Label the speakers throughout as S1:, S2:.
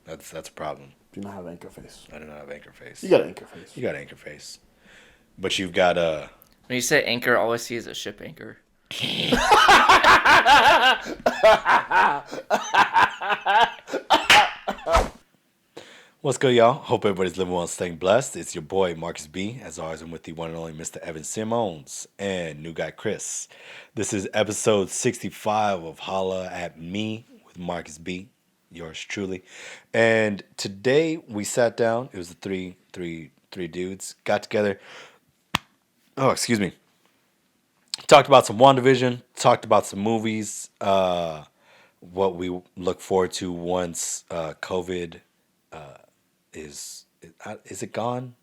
S1: That's a problem.
S2: Do you not have anchor face?
S1: I do not have anchor face.
S2: You got anchor face.
S1: You got anchor face. But you've got
S3: When you say anchor, all I see is a ship anchor.
S1: What's good, y'all? Hope everybody's living well and staying blessed. It's your boy, Markus B. As always, I'm with the one and only Mr. Evan Simmons and new guy, Kris. This is episode 65 of Holla at Me with Markus B. Yours truly. And today we sat down. It was the three dudes. Got together. Oh, excuse me. Talked about some WandaVision. Talked about some movies. What we look forward to once COVID is it gone?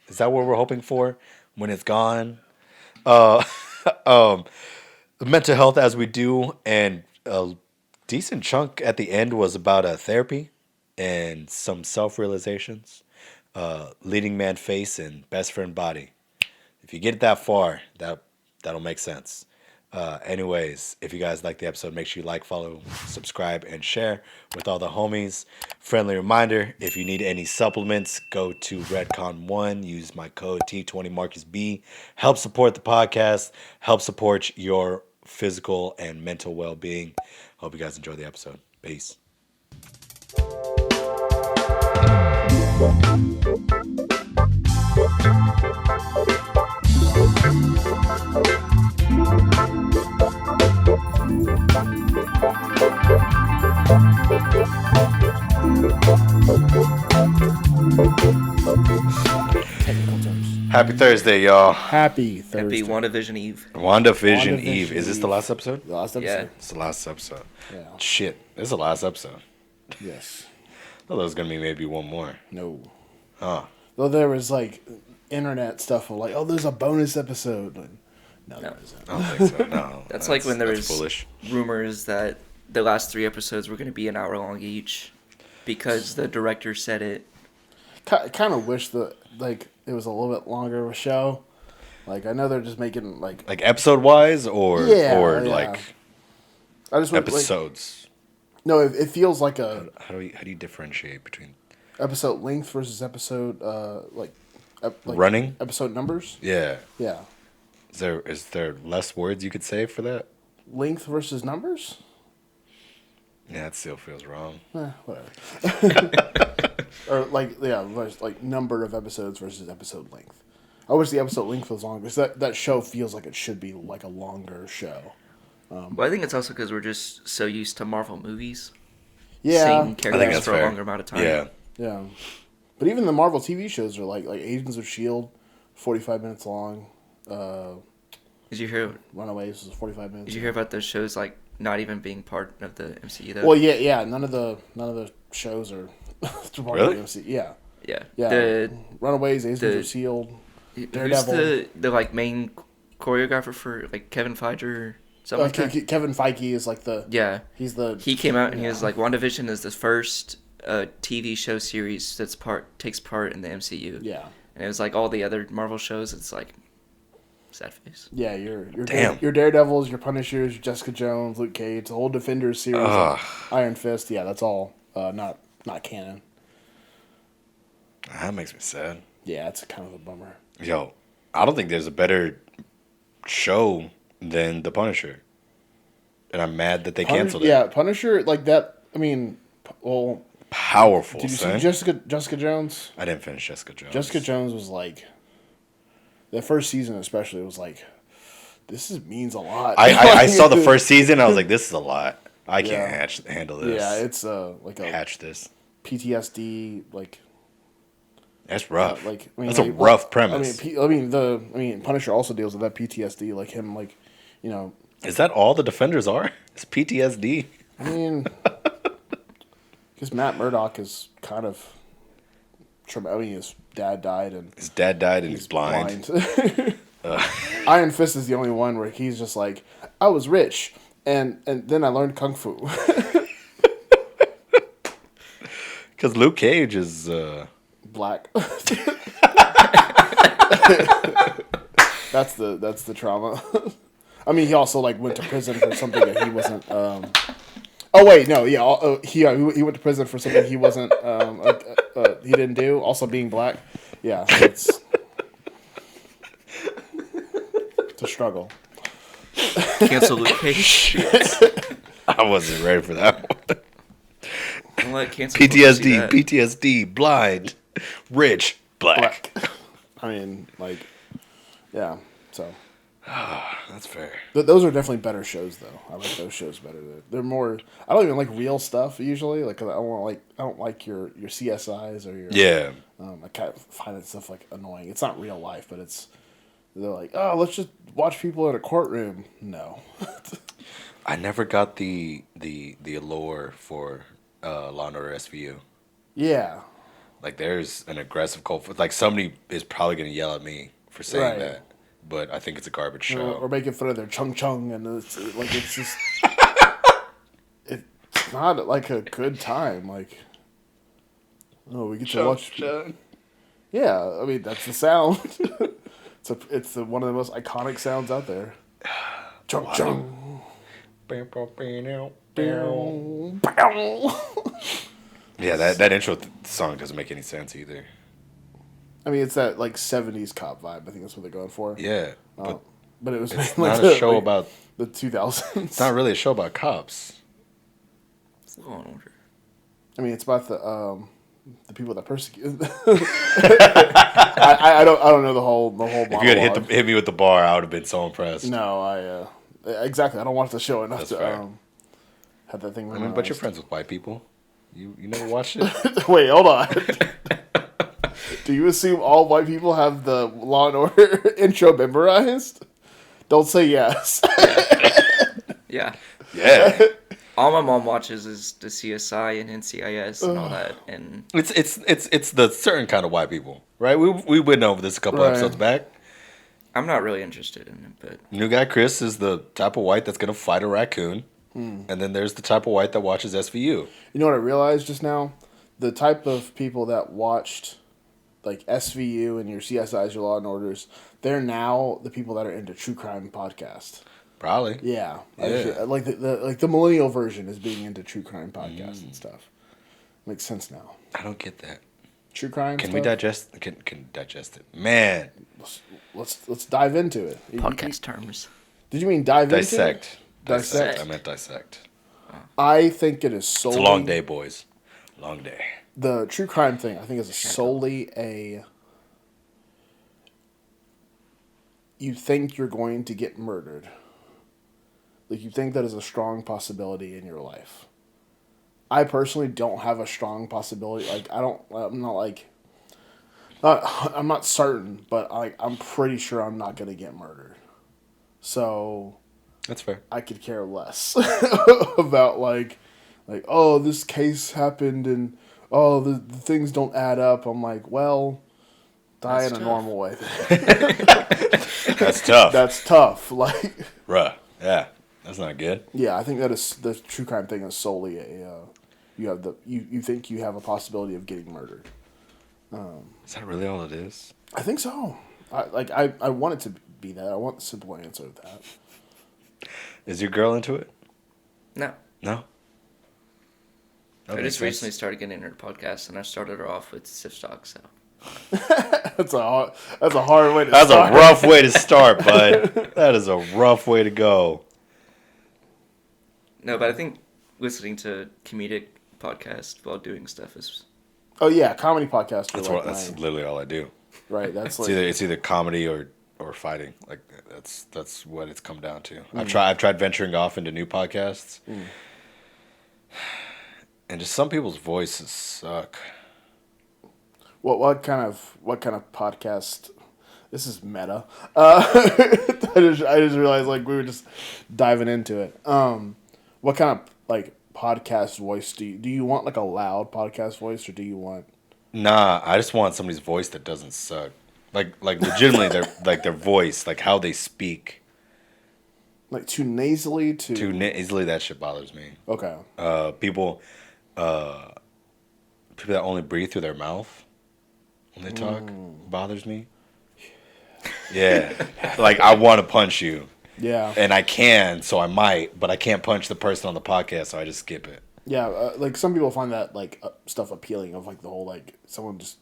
S1: Is that what we're hoping for when it's gone? Mental health as we do, and a decent chunk at the end was about therapy and some self-realizations. Leading man face and best friend body. If you get it that far, that'll make sense. Anyways, if you guys like the episode, make sure you like, follow, subscribe, and share with all the homies. Friendly reminder, if you need any supplements, go to Redcon1. Use my code T20MarkusB. Help support the podcast. Help support your physical and mental well-being. Hope you guys enjoy the episode. Peace. Happy Thursday, y'all.
S2: Happy Thursday.
S3: Happy WandaVision Eve.
S1: WandaVision Eve. Is this the last episode?
S2: The last episode?
S3: Yeah.
S1: It's the last episode.
S2: Yeah.
S1: Shit, this is the last episode.
S2: Yes.
S1: I thought there was going to be maybe one more.
S2: No.
S1: Oh.
S2: Though there was like internet stuff of like, oh, there's a bonus episode. Like, no, there isn't.
S1: I don't think so, no.
S3: That's like when there was
S1: foolish.
S3: rumors that the last 3 episodes were going to be an hour long each because the director said it.
S2: Kind of wish that like it was a little bit longer of a show. Like I know they're just making like
S1: episode wise or
S2: Yeah.
S1: like
S2: I just would,
S1: episodes.
S2: No, it feels like a
S1: How do you differentiate between
S2: episode length versus episode like
S1: running
S2: episode numbers.
S1: Yeah.
S2: Yeah,
S1: Is there less words you could say for that?
S2: length versus numbers.
S1: Yeah, it still feels wrong.
S2: Whatever. Or like number of episodes versus episode length. I wish the episode length was longer because that show feels like it should be like a longer show.
S3: Well, I think it's also because we're just so used to Marvel movies.
S2: Yeah,
S3: Seeing
S1: I think
S3: characters
S1: that's
S3: for
S1: fair.
S3: a longer amount of time.
S1: Yeah.
S2: yeah. But even the Marvel TV shows are like Agents of S.H.I.E.L.D., 45 minutes long.
S3: Did you hear?
S2: Runaways was 45 minutes.
S3: Did you hear about those shows like not even being part of the MCU though?
S2: Well, yeah. None of the shows are part
S1: Really?
S2: of the MCU. Yeah.
S3: Yeah.
S2: Yeah. Runaways, Agents of S.H.I.E.L.D.,
S3: Who's
S2: Daredevil.
S3: the like main choreographer for like Kevin Feige or something like that?
S2: Kevin Feige is like the
S3: Yeah.
S2: he
S3: He came out and he was like, WandaVision is the first TV show series takes part in the MCU.
S2: yeah.
S3: And it was like all the other Marvel shows, it's like sad face.
S2: Yeah, your
S1: Damn.
S2: your Daredevils, your Punishers, your Jessica Jones, Luke Cage, the whole Defenders series, Iron Fist. Yeah, that's all not canon.
S1: That makes me sad.
S2: Yeah, it's kind of a bummer.
S1: Yo, I don't think there's a better show than The Punisher. And I'm mad that they canceled it.
S2: Yeah, Punisher like that. I mean, well,
S1: Powerful,
S2: did you
S1: son.
S2: see Jessica Jones?
S1: I didn't finish Jessica Jones.
S2: Jessica Jones was like, the first season especially was like, means a lot.
S1: I saw the first season. I was like, this is a lot. I can't handle this.
S2: Yeah, it's like a
S1: hatch this.
S2: PTSD like.
S1: That's rough. That's a
S2: like,
S1: rough premise.
S2: I mean, Punisher also deals with that PTSD, like him, like, you know.
S1: Is that all the Defenders are? It's PTSD.
S2: I mean, because Matt Murdock is kind of. I mean, his dad died and
S1: he's blind.
S2: Iron Fist is the only one where he's just like, I was rich, and then I learned kung fu.
S1: Because Luke Cage is
S2: black. That's the trauma. I mean, he also like went to prison for something that he wasn't. Oh wait, no, yeah, he went to prison for something he wasn't he didn't do. Also being black, yeah, it's a struggle.
S3: Cancel Luke Cage.
S1: Shit. I wasn't ready for that one.
S3: Don't let cancel culture see
S1: PTSD,
S3: that.
S1: PTSD, blind, rich, black.
S2: I mean, like, yeah. So
S1: That's fair.
S2: those are definitely better shows, though. I like those shows better. They're more. I don't even like real stuff usually. Like, 'cause I don't like your CSIs or your.
S1: Yeah.
S2: I kind of find that stuff like annoying. It's not real life, but they're like, oh, let's just watch people in a courtroom. No.
S1: I never got the allure for Law and Order SVU.
S2: Yeah.
S1: Like, there's an aggressive cult. Like, somebody is probably going to yell at me for saying
S2: Right.
S1: that. But I think it's a garbage show.
S2: Or making fun of their chung chung, and it's like it's just it's not like a good time. Like, oh, we get to watch. Yeah, I mean that's the sound. it's one of the most iconic sounds out there. Chung chung.
S1: Yeah, that intro song doesn't make any sense either.
S2: I mean, it's that like '70s cop vibe. I think that's what they're going for.
S1: Yeah, but
S2: But it was
S1: it's
S2: made,
S1: not
S2: like,
S1: a show
S2: like,
S1: about.
S2: the 2000s.
S1: It's not really a show about cops.
S3: It's Law and Order.
S2: I mean, it's about the people that persecute. I don't know the whole
S1: If
S2: monologue.
S1: you had hit me with the bar, I would have been so impressed.
S2: No, exactly. I don't watch the show enough
S1: That's
S2: to
S1: fair.
S2: have that thing.
S1: I mean, but you're friends with white people. You never watched it?
S2: Wait, hold on. Do you assume all white people have the Law and Order intro memorized? Don't say yes.
S3: Yeah.
S1: Yeah.
S3: All my mom watches is the CSI and NCIS and all that, and
S1: It's the certain kind of white people, right? We went over this a couple
S2: Right.
S1: episodes back.
S3: I'm not really interested in it. But
S1: New guy Kris is the type of white that's gonna fight a raccoon, and then there's the type of white that watches SVU.
S2: You know what I realized just now? The type of people that watched like SVU and your CSIs, your Law and Orders, they're now the people that are into true crime podcasts.
S1: Probably.
S2: Yeah,
S1: Yeah.
S2: like the millennial version is being into true crime podcasts and stuff. Makes sense now.
S1: I don't get that.
S2: True crime.
S1: Can
S2: stuff?
S1: we digest? Can digest it, man?
S2: Let's dive into it.
S3: podcast terms.
S2: Did you mean dive
S1: Dissect.
S2: into it? Dissect.
S1: I meant dissect.
S2: I think it is solely
S1: It's a long day, boys. Long day.
S2: The true crime thing. I think is solely a. You think you're going to get murdered. Like, you think that is a strong possibility in your life. I personally don't have a strong possibility. Like, I'm not certain, but I'm pretty sure I'm not going to get murdered. So,
S1: That's fair.
S2: I could care less about, like, oh, this case happened and, oh, the things don't add up. I'm like, well, die
S3: That's
S2: in a
S3: tough.
S2: normal way.
S1: That's tough.
S2: That's tough. Like,
S1: Bruh. Yeah. That's not good.
S2: yeah, I think that is the true crime thing is solely a you think you have a possibility of getting murdered.
S1: Is that really all it is?
S2: I think so. I want it to be that. I want the simple answer of that.
S1: Is your girl into it?
S3: No.
S1: No. That
S3: I
S1: makes
S3: just
S1: sense.
S3: recently started getting into podcasts, and I started her off with Sif Talk, so.
S2: That's a hard way to
S1: That's
S2: start.
S1: a rough way to start, bud. That is a rough way to go.
S3: No, but I think listening to comedic podcasts while doing stuff is...
S2: Oh yeah, comedy podcasts are
S1: That's
S2: like
S1: literally all I do.
S2: right. That's
S1: It's
S2: like
S1: either comedy or fighting. Like that's what it's come down to. I've tried venturing off into new podcasts, and just some people's voices suck.
S2: what kind of podcast? This is meta. I just realized like we were just diving into it. What kind of like podcast voice do you want like a loud podcast voice or do you want?
S1: Nah, I just want somebody's voice that doesn't suck. Like legitimately, their voice, like how they speak.
S2: Like too nasally to
S1: Easily, that shit bothers me.
S2: okay.
S1: People that only breathe through their mouth when they talk bothers me. Yeah, like I want to punch you.
S2: Yeah.
S1: And I can, so I might, but I can't punch the person on the podcast, so I just skip it.
S2: Yeah, like some people find that like stuff appealing of like the whole like someone just.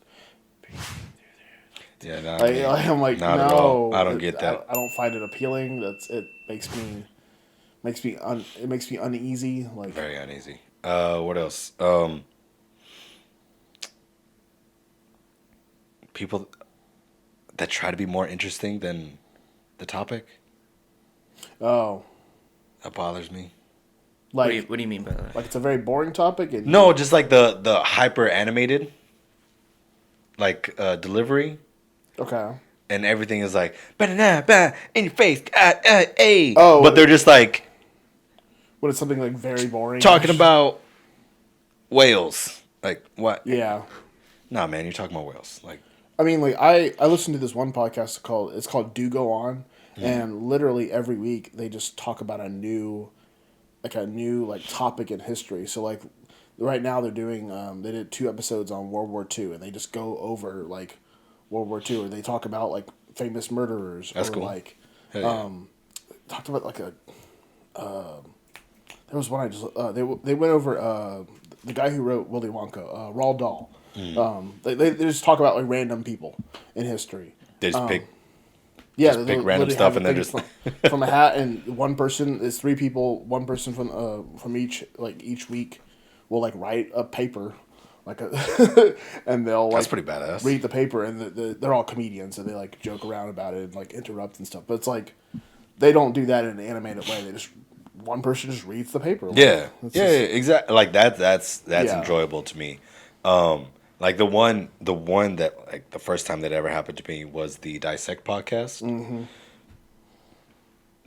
S1: Yeah, no,
S2: I'm like,
S1: not at
S2: no,
S1: all. I don't get that.
S2: I don't find it appealing. It makes me uneasy. Like
S1: Very uneasy. What else? People that try to be more interesting than the topic.
S2: Oh,
S1: That bothers me.
S2: like
S3: What do you mean by that?
S2: like it's a very boring topic. And
S1: No, just like the hyper animated, like delivery,
S2: Okay.
S1: and everything is like bah, in your face, hey.
S2: Oh,
S1: but they're just like
S2: When it's something like very boring.
S1: talking about whales. Like what?
S2: Yeah.
S1: Nah, man, you're talking about whales. Like
S2: I mean, like I listened to this one podcast called Do Go On, and literally every week they just talk about a new topic in history. So like right now they're doing they did 2 episodes on World War II, and they just go over like World War II, and they talk about like famous murderers.
S1: That's
S2: or
S1: cool.
S2: Like
S1: hell yeah.
S2: talked about like a there was one I just they went over the guy who wrote Willy Wonka, Roald Dahl. They just talk about like random people in history.
S1: They just pick.
S2: Yeah,
S1: Just
S2: they
S1: pick random
S2: literally
S1: stuff
S2: have
S1: and then
S2: it
S1: just
S2: from a hat, and one person is 3 people. One person from each week will like write a paper, like a and they'll like
S1: That's pretty badass.
S2: read the paper, and they're all comedians, and they like joke around about it and like interrupt and stuff. But it's like they don't do that in an animated way. They just one person just reads the paper.
S1: Yeah,
S2: It's
S1: yeah,
S2: just-
S1: exactly. Like that's
S2: Yeah.
S1: enjoyable to me. Like the one that like the first time that ever happened to me was the Dissect podcast. Mm-hmm.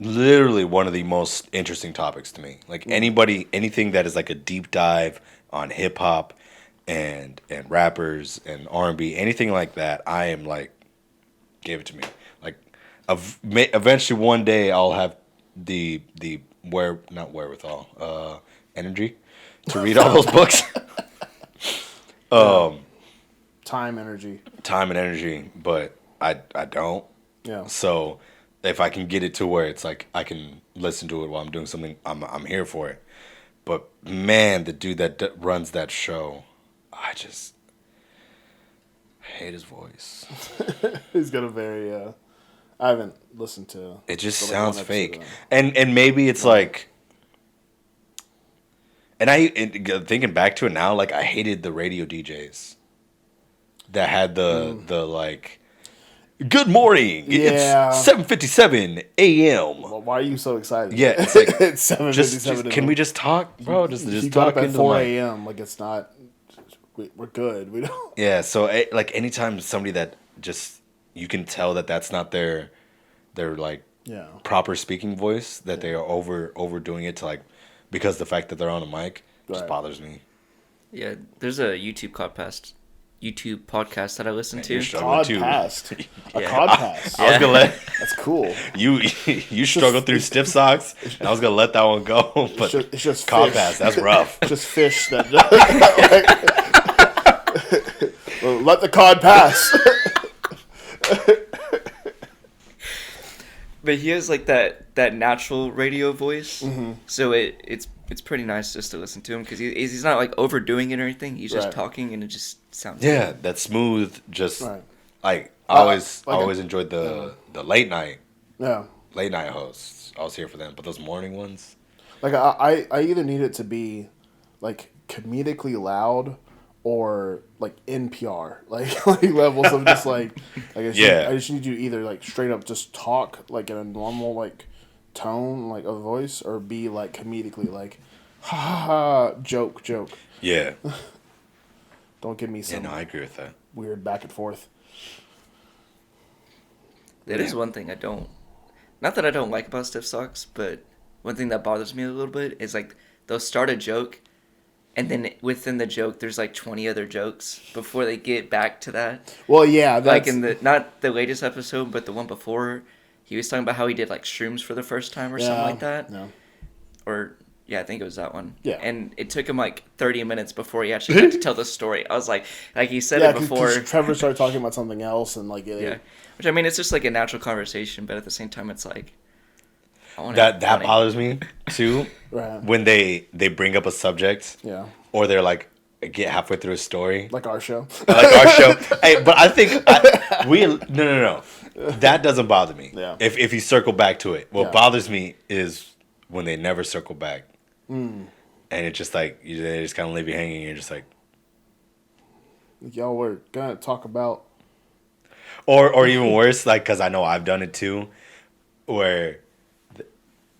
S1: Literally one of the most interesting topics to me. Like anything that is like a deep dive on hip hop and rappers and R&B, anything like that, I am like, give it to me. Like, eventually one day I'll have the energy to read all those books.
S2: time, energy.
S1: Time and energy, but I don't.
S2: Yeah.
S1: So if I can get it to where it's like I can listen to it while I'm doing something, I'm here for it. But man, the dude that runs that show, I just hate his voice.
S2: He's got a very. I haven't listened to.
S1: It just
S2: like,
S1: sounds
S2: one episode
S1: fake,
S2: of that.
S1: and maybe it's like. And thinking back to it now, like I hated the radio DJs that had the like, good morning,
S2: Yeah.
S1: it's 7:57 a.m.
S2: Well, why are you so excited?
S1: Yeah, it's like
S2: it's 7:57.
S1: just can we just talk, bro? Just
S2: You
S1: talk
S2: got up at
S1: into the
S2: 4
S1: mic.
S2: a.m. Like it's not. We're good. We don't.
S1: Yeah, so like anytime somebody that just you can tell that that's not their like
S2: Yeah.
S1: proper speaking voice, that they are overdoing it to like because the fact that they're on a mic just
S2: Right.
S1: bothers me.
S3: Yeah, there's a YouTube podcast that I listen to.
S1: you're struggling too.
S2: Codcast. A
S3: Yeah.
S2: codcast.
S1: I was gonna let
S2: That's cool.
S1: you struggle through stiff socks, and I was gonna let that one go, but
S2: It's just
S1: cod
S2: fish.
S1: pass, that's rough.
S2: Just fish that. Well, let the cod pass.
S3: But he has like that natural radio voice, so it's pretty nice just to listen to him because he's not like overdoing it or anything. He's just
S2: Right.
S3: talking and it just sounds
S1: Yeah,
S3: good.
S1: that smooth, just
S2: Right.
S1: like I
S2: like
S1: always enjoyed the late night
S2: Yeah.
S1: hosts. I was here for them, but those morning ones,
S2: Like I either need it to be like comedically loud or like NPR, like levels of just like I just need you to either like straight up just talk like in a normal like tone like of voice or be like comedically like ha ha ha joke.
S1: yeah,
S2: Don't give me
S1: yeah,
S2: some
S1: no, I agree with that.
S2: weird back and forth.
S3: That is one thing I don't. Not that I don't like about stiff socks, but one thing that bothers me a little bit is like they'll start a joke, and then within the joke there's like 20 other jokes before they get back to that.
S2: Well, yeah, that's
S3: Like in the not the latest episode, but the one before, he was talking about how he did like shrooms for the first time or something like that.
S2: No.
S3: Or yeah, I think it was that one.
S2: Yeah.
S3: And it took him like 30 minutes before he actually got to tell the story. I was like he said
S2: Yeah,
S3: it before.
S2: because Trevor started talking about something else and like
S3: Yeah. Which I mean, it's just like a natural conversation, but at the same time, it's like I want
S1: That
S3: it funny.
S1: bothers me too.
S2: Right.
S1: When they bring up a subject,
S2: Yeah.
S1: or they're like get halfway through a story,
S2: Like our show.
S1: like our show. Hey, but I think no. That doesn't bother me.
S2: Yeah.
S1: If you circle back to it, what
S2: Yeah.
S1: bothers me is when they never circle back, and it's just like they just kind of leave you hanging. And you're just like,
S2: Y'all were gonna talk about.
S1: or even worse, like because I know I've done it too, where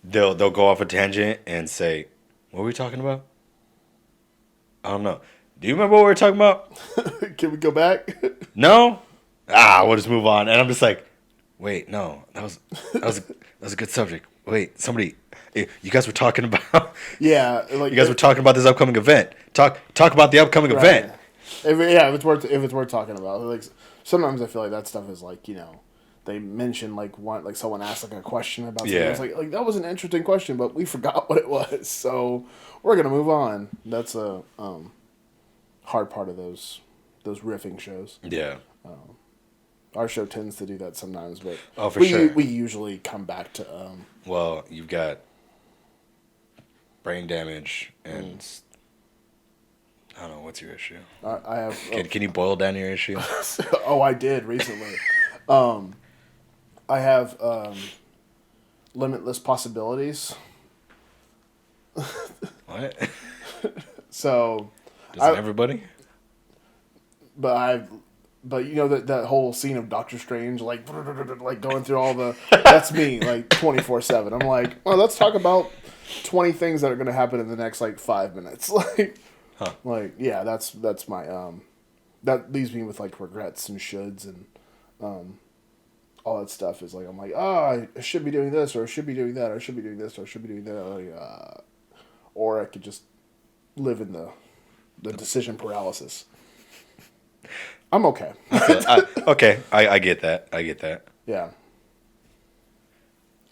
S1: they'll go off a tangent and say, "What were we talking about?" I don't know. Do you remember what we were talking about?
S2: Can we go back?
S1: No. We'll just move on. And I'm just like, wait, no, that was a good subject. Wait, somebody, you guys were talking about.
S2: Yeah, like
S1: You guys were talking about this upcoming event. Talk about the upcoming event.
S2: If it's worth talking about. Like sometimes I feel like that stuff is like they mention like someone asked like a question about something.
S1: Yeah.
S2: It's like that was an interesting question, but we forgot what it was, so we're gonna move on. That's a hard part of those riffing shows.
S1: Yeah.
S2: Our show tends to do that sometimes, but
S1: Sure.
S2: we usually come back to
S1: Well, you've got brain damage and I don't know, what's your issue?
S2: I have
S1: Can you boil down your issue?
S2: oh, I did recently. I have limitless possibilities.
S1: What?
S2: So,
S1: Doesn't everybody?
S2: but that whole scene of Doctor Strange like going through all the that's me like 24/7. I'm like, well, let's talk about 20 things that are going to happen in the next like 5 minutes. Like yeah, that's my that leaves me with like regrets and shoulds and all that stuff is like I'm like, oh, I should be doing this or I should be doing that or I should be doing this or I should be doing that, like, or I could just live in the decision paralysis. I'm okay.
S1: Okay, I get that. I get that.
S2: Yeah.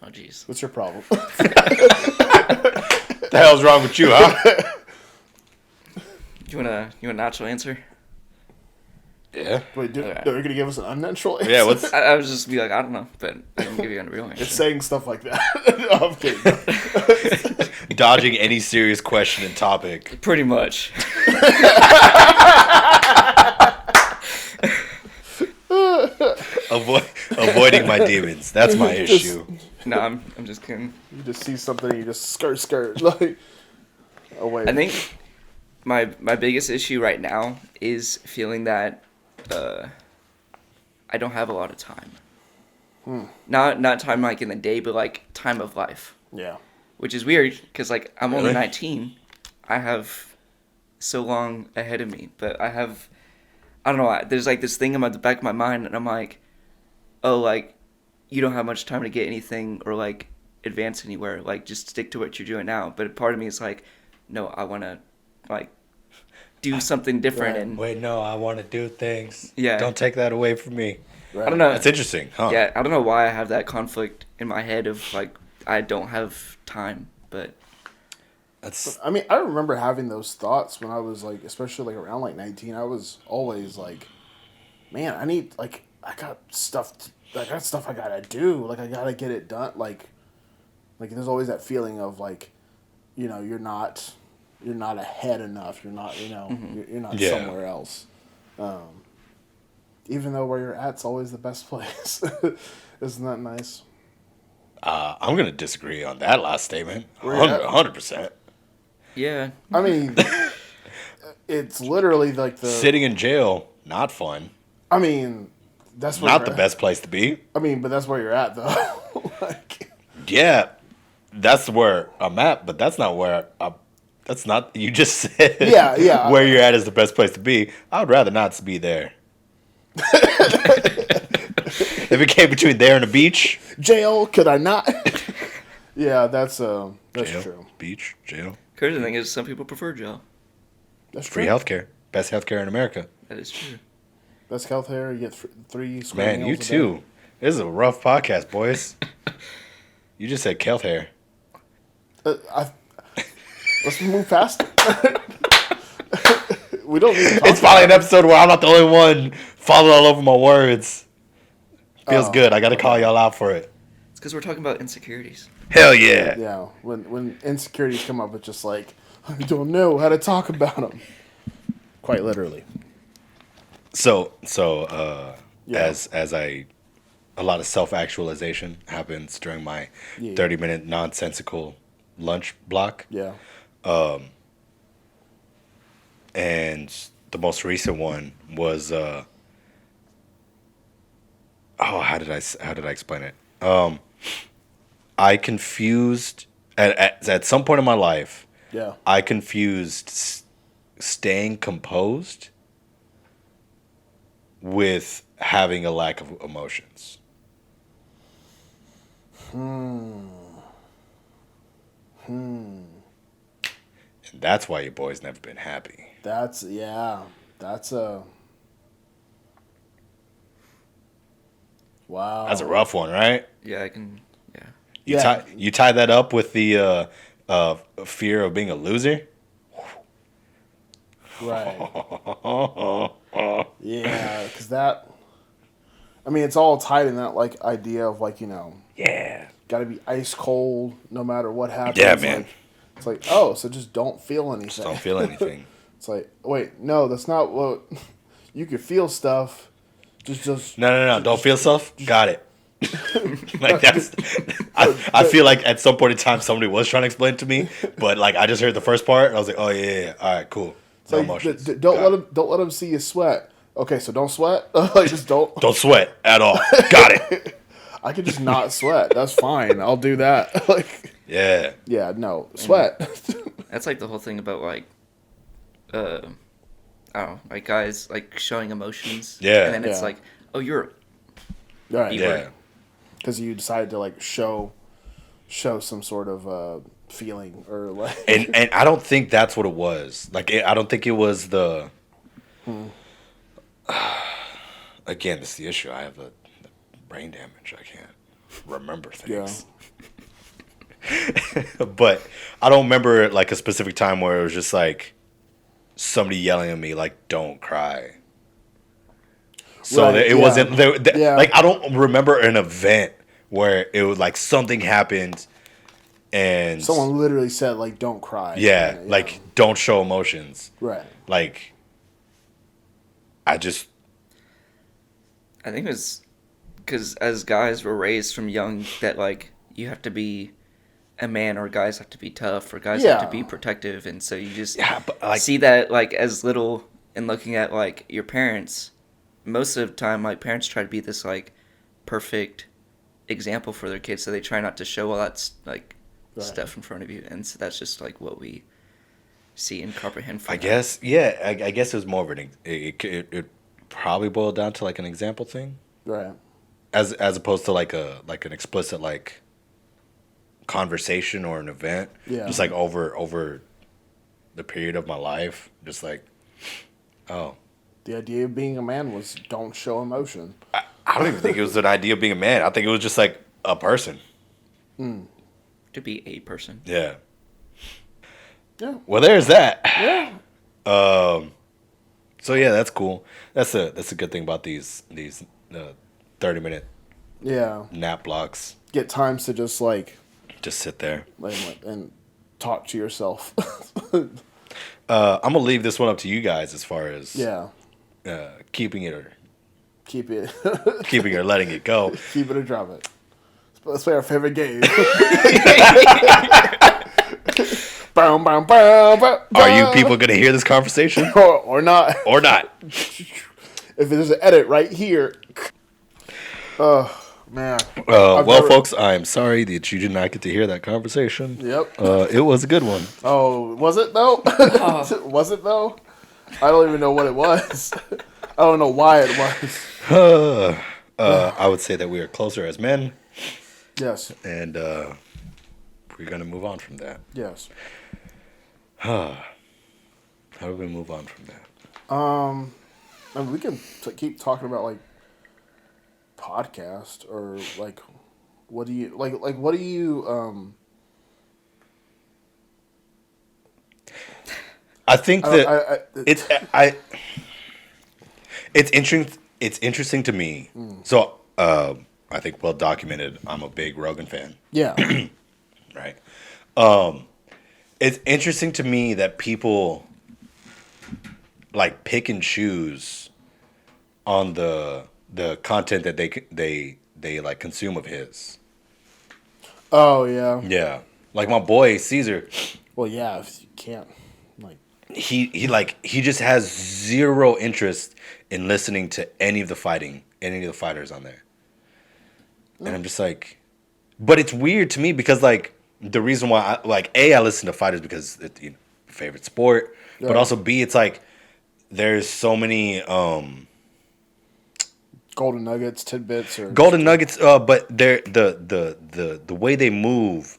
S3: Oh, jeez.
S2: What's your problem?
S1: What the hell's wrong with you, huh?
S3: You want a natural answer?
S1: Yeah.
S2: Wait,
S3: Okay.
S2: are you gonna give us an unnatural answer?
S1: Yeah, what's
S3: I was just be like, I don't know, but I can give you a real answer.
S2: It's saying stuff like that. No, I'm kidding.
S1: dodging any serious question and topic?
S3: Pretty much.
S1: Avoiding my demons. That's my issue.
S3: No, I'm just kidding.
S2: You just see something, and you just skirt like away.
S3: I think my biggest issue right now is feeling that I don't have a lot of time. Not time like in the day, but like time of life.
S2: Yeah.
S3: Which is weird because like I'm only
S1: Really?
S3: 19. I have so long ahead of me, but I don't know. There's like this thing in the back of my mind, and I'm like, oh, like you don't have much time to get anything or like advance anywhere. Like just stick to what you're doing now. But part of me is like, no, I want to like do something different.
S2: Right.
S3: And
S1: Wait, no, I want to do things.
S3: Yeah.
S1: Don't take that away from me.
S2: Right.
S3: I don't know.
S1: That's interesting, huh?
S3: Yeah, I don't know why I have that conflict in my head of like I don't have time, but
S1: That's
S2: I mean, I remember having those thoughts when I was like, especially like around like 19. I was always like, man, I got stuff I gotta do. Like I gotta get it done. Like there's always that feeling of like, you're not ahead enough. You're not, you're not
S1: Yeah.
S2: somewhere else. Even though where you're at's always the best place. Isn't that nice?
S1: I'm gonna disagree on that last statement.
S2: Where you at?
S1: 100%.
S3: yeah.
S2: I mean, it's literally like the.
S1: Sitting in jail, not fun.
S2: I mean, that's where
S1: Not
S2: you're
S1: the
S2: at.
S1: best place to be.
S2: I mean, but that's where you're at though. Like,
S1: Yeah, that's where I'm at, but that's not where that's not. You just said
S2: Yeah.
S1: where you're at is the best place to be. I would rather not be there. If it came between there and the beach,
S2: jail? Could I not? Yeah, that's
S1: jail,
S2: true.
S1: beach, jail,
S3: Crazy thing is some people prefer jail.
S2: That's
S1: free
S2: true.
S1: healthcare, best healthcare in America.
S3: That is true.
S2: Best health care. You get three square
S1: Man, you
S2: meals a day.
S1: too. This is a rough podcast, boys. You just said health hair.
S2: Let's move past it. We don't need to talk
S1: It's finally an episode where I'm not the only one falling all over my words. Feels
S2: Oh.
S1: good. I got to call y'all out for it.
S3: It's because we're talking about insecurities.
S1: Hell yeah.
S2: Yeah, when insecurities come up, it's just like I don't know how to talk about them. Quite literally.
S1: So
S2: Yeah.
S1: as I a lot of self-actualization happens during my
S2: Yeah.
S1: 30-minute nonsensical lunch block.
S2: Yeah.
S1: And the most recent one was how did I explain it? I confused at some point in my life,
S2: Yeah.
S1: I confused staying composed with having a lack of emotions. And that's why your boy's never been happy.
S2: That's That's a wow.
S1: That's a rough one, right?
S3: Yeah, I can. Yeah.
S2: Yeah.
S1: You tie that up with the fear of being a loser.
S2: Right. Yeah, because that. I mean, it's all tied in that like idea of like
S1: Yeah.
S2: got to be ice cold no matter what happens.
S1: Yeah, man.
S2: Like, it's like so just don't feel anything.
S1: Just don't feel anything.
S2: It's like wait, no, that's not what. You can feel stuff. Just
S1: No. Don't feel stuff. Got it. Like that's. I feel like at some point in time somebody was trying to explain it to me, but like I just heard the first part and I was like, oh yeah. All right, cool.
S2: it's
S1: No
S2: like,
S1: emotions.
S2: don't let him see you sweat. Okay, so don't sweat. Like just don't.
S1: Don't sweat at all. Got it.
S2: I could just not sweat. That's fine. I'll do that. Like
S1: Yeah.
S2: yeah, no sweat.
S3: That's like the whole thing about like, I don't know, like guys like showing emotions.
S1: Yeah.
S3: And then it's
S2: Yeah.
S3: like, oh, you're.
S2: Right.
S1: Yeah.
S2: Because you decided to like show some sort of feeling or like
S1: And I don't think that's what it was. Like I don't think it was the. Again, this is the issue. I have the brain damage. I can't remember things. But I don't remember like a specific time where it was just like somebody yelling at me like "Don't cry." So
S2: Right,
S1: it
S2: yeah.
S1: wasn't
S2: Yeah.
S1: like I don't remember an event where it was like something happened and
S2: someone literally said like don't cry.
S1: yeah, like don't show emotions.
S2: right.
S1: Like I just
S3: I think it was because as guys we're raised from young that like you have to be a man or guys have to be tough or guys have to
S2: Yeah.
S3: be protective, and so you just
S1: yeah, but like
S3: see that like as little and looking at like your parents. Most of the time, like parents try to be this like perfect example for their kids, so they try not to show all that like
S2: Right.
S3: stuff in front of you, and so that's just like what we see and comprehend from
S1: I
S3: that.
S1: guess yeah, I guess it was more of it probably boiled down to like an example thing
S2: Right.
S1: as opposed to like an explicit like conversation or an event.
S2: Yeah.
S1: Just like over the period of my life, just like oh.
S2: The idea of being a man was don't show emotion.
S1: I don't even think it was an idea of being a man. I think it was just like a person.
S3: To be a person.
S1: Yeah.
S2: Yeah.
S1: Well, there's that.
S2: Yeah.
S1: So yeah, that's cool. That's a good thing about these 30-minute
S2: Yeah.
S1: nap blocks.
S2: Get times to just like
S1: Just sit there.
S2: and talk to yourself.
S1: I'm gonna leave this one up to you guys as far as
S2: Yeah.
S1: keeping it or
S2: Keep it.
S1: keeping it or letting it go.
S2: Keep it or drop it. Let's play our favorite game. Bow, bow, bow, bow,
S1: Are you
S2: bow.
S1: people gonna hear this conversation
S2: or not?
S1: or not?
S2: If there's an edit right here. Oh man.
S1: Well,
S2: never-
S1: folks, I'm sorry that you did not get to hear that conversation.
S2: Yep.
S1: It was a good one.
S2: Oh, was it though? Was it though? I don't even know what it was. I don't know why it was.
S1: I would say that we are closer as men,
S2: Yes.
S1: and we're gonna move on from that.
S2: Yes.
S1: How do we move on from that?
S2: I mean, we can keep talking about like podcast or like what do you like what do you
S1: I think that
S2: I
S1: it's interesting. It's interesting to me. So I think well documented. I'm a big Rogan fan.
S2: yeah.
S1: right? It's interesting to me that people like pick and choose on the content that they like consume of his.
S2: Oh yeah.
S1: Yeah, like my boy Caesar,
S2: Well, yeah. If you can't, like,
S1: he just has zero interest in listening to any of the fighters on there, and I'm just like, but it's weird to me because like the reason why I listen to fighters because it's favorite sport, but
S2: Right.
S1: also B, it's like there's so many
S2: golden nuggets, tidbits, or
S1: golden nuggets, but they're the way they move.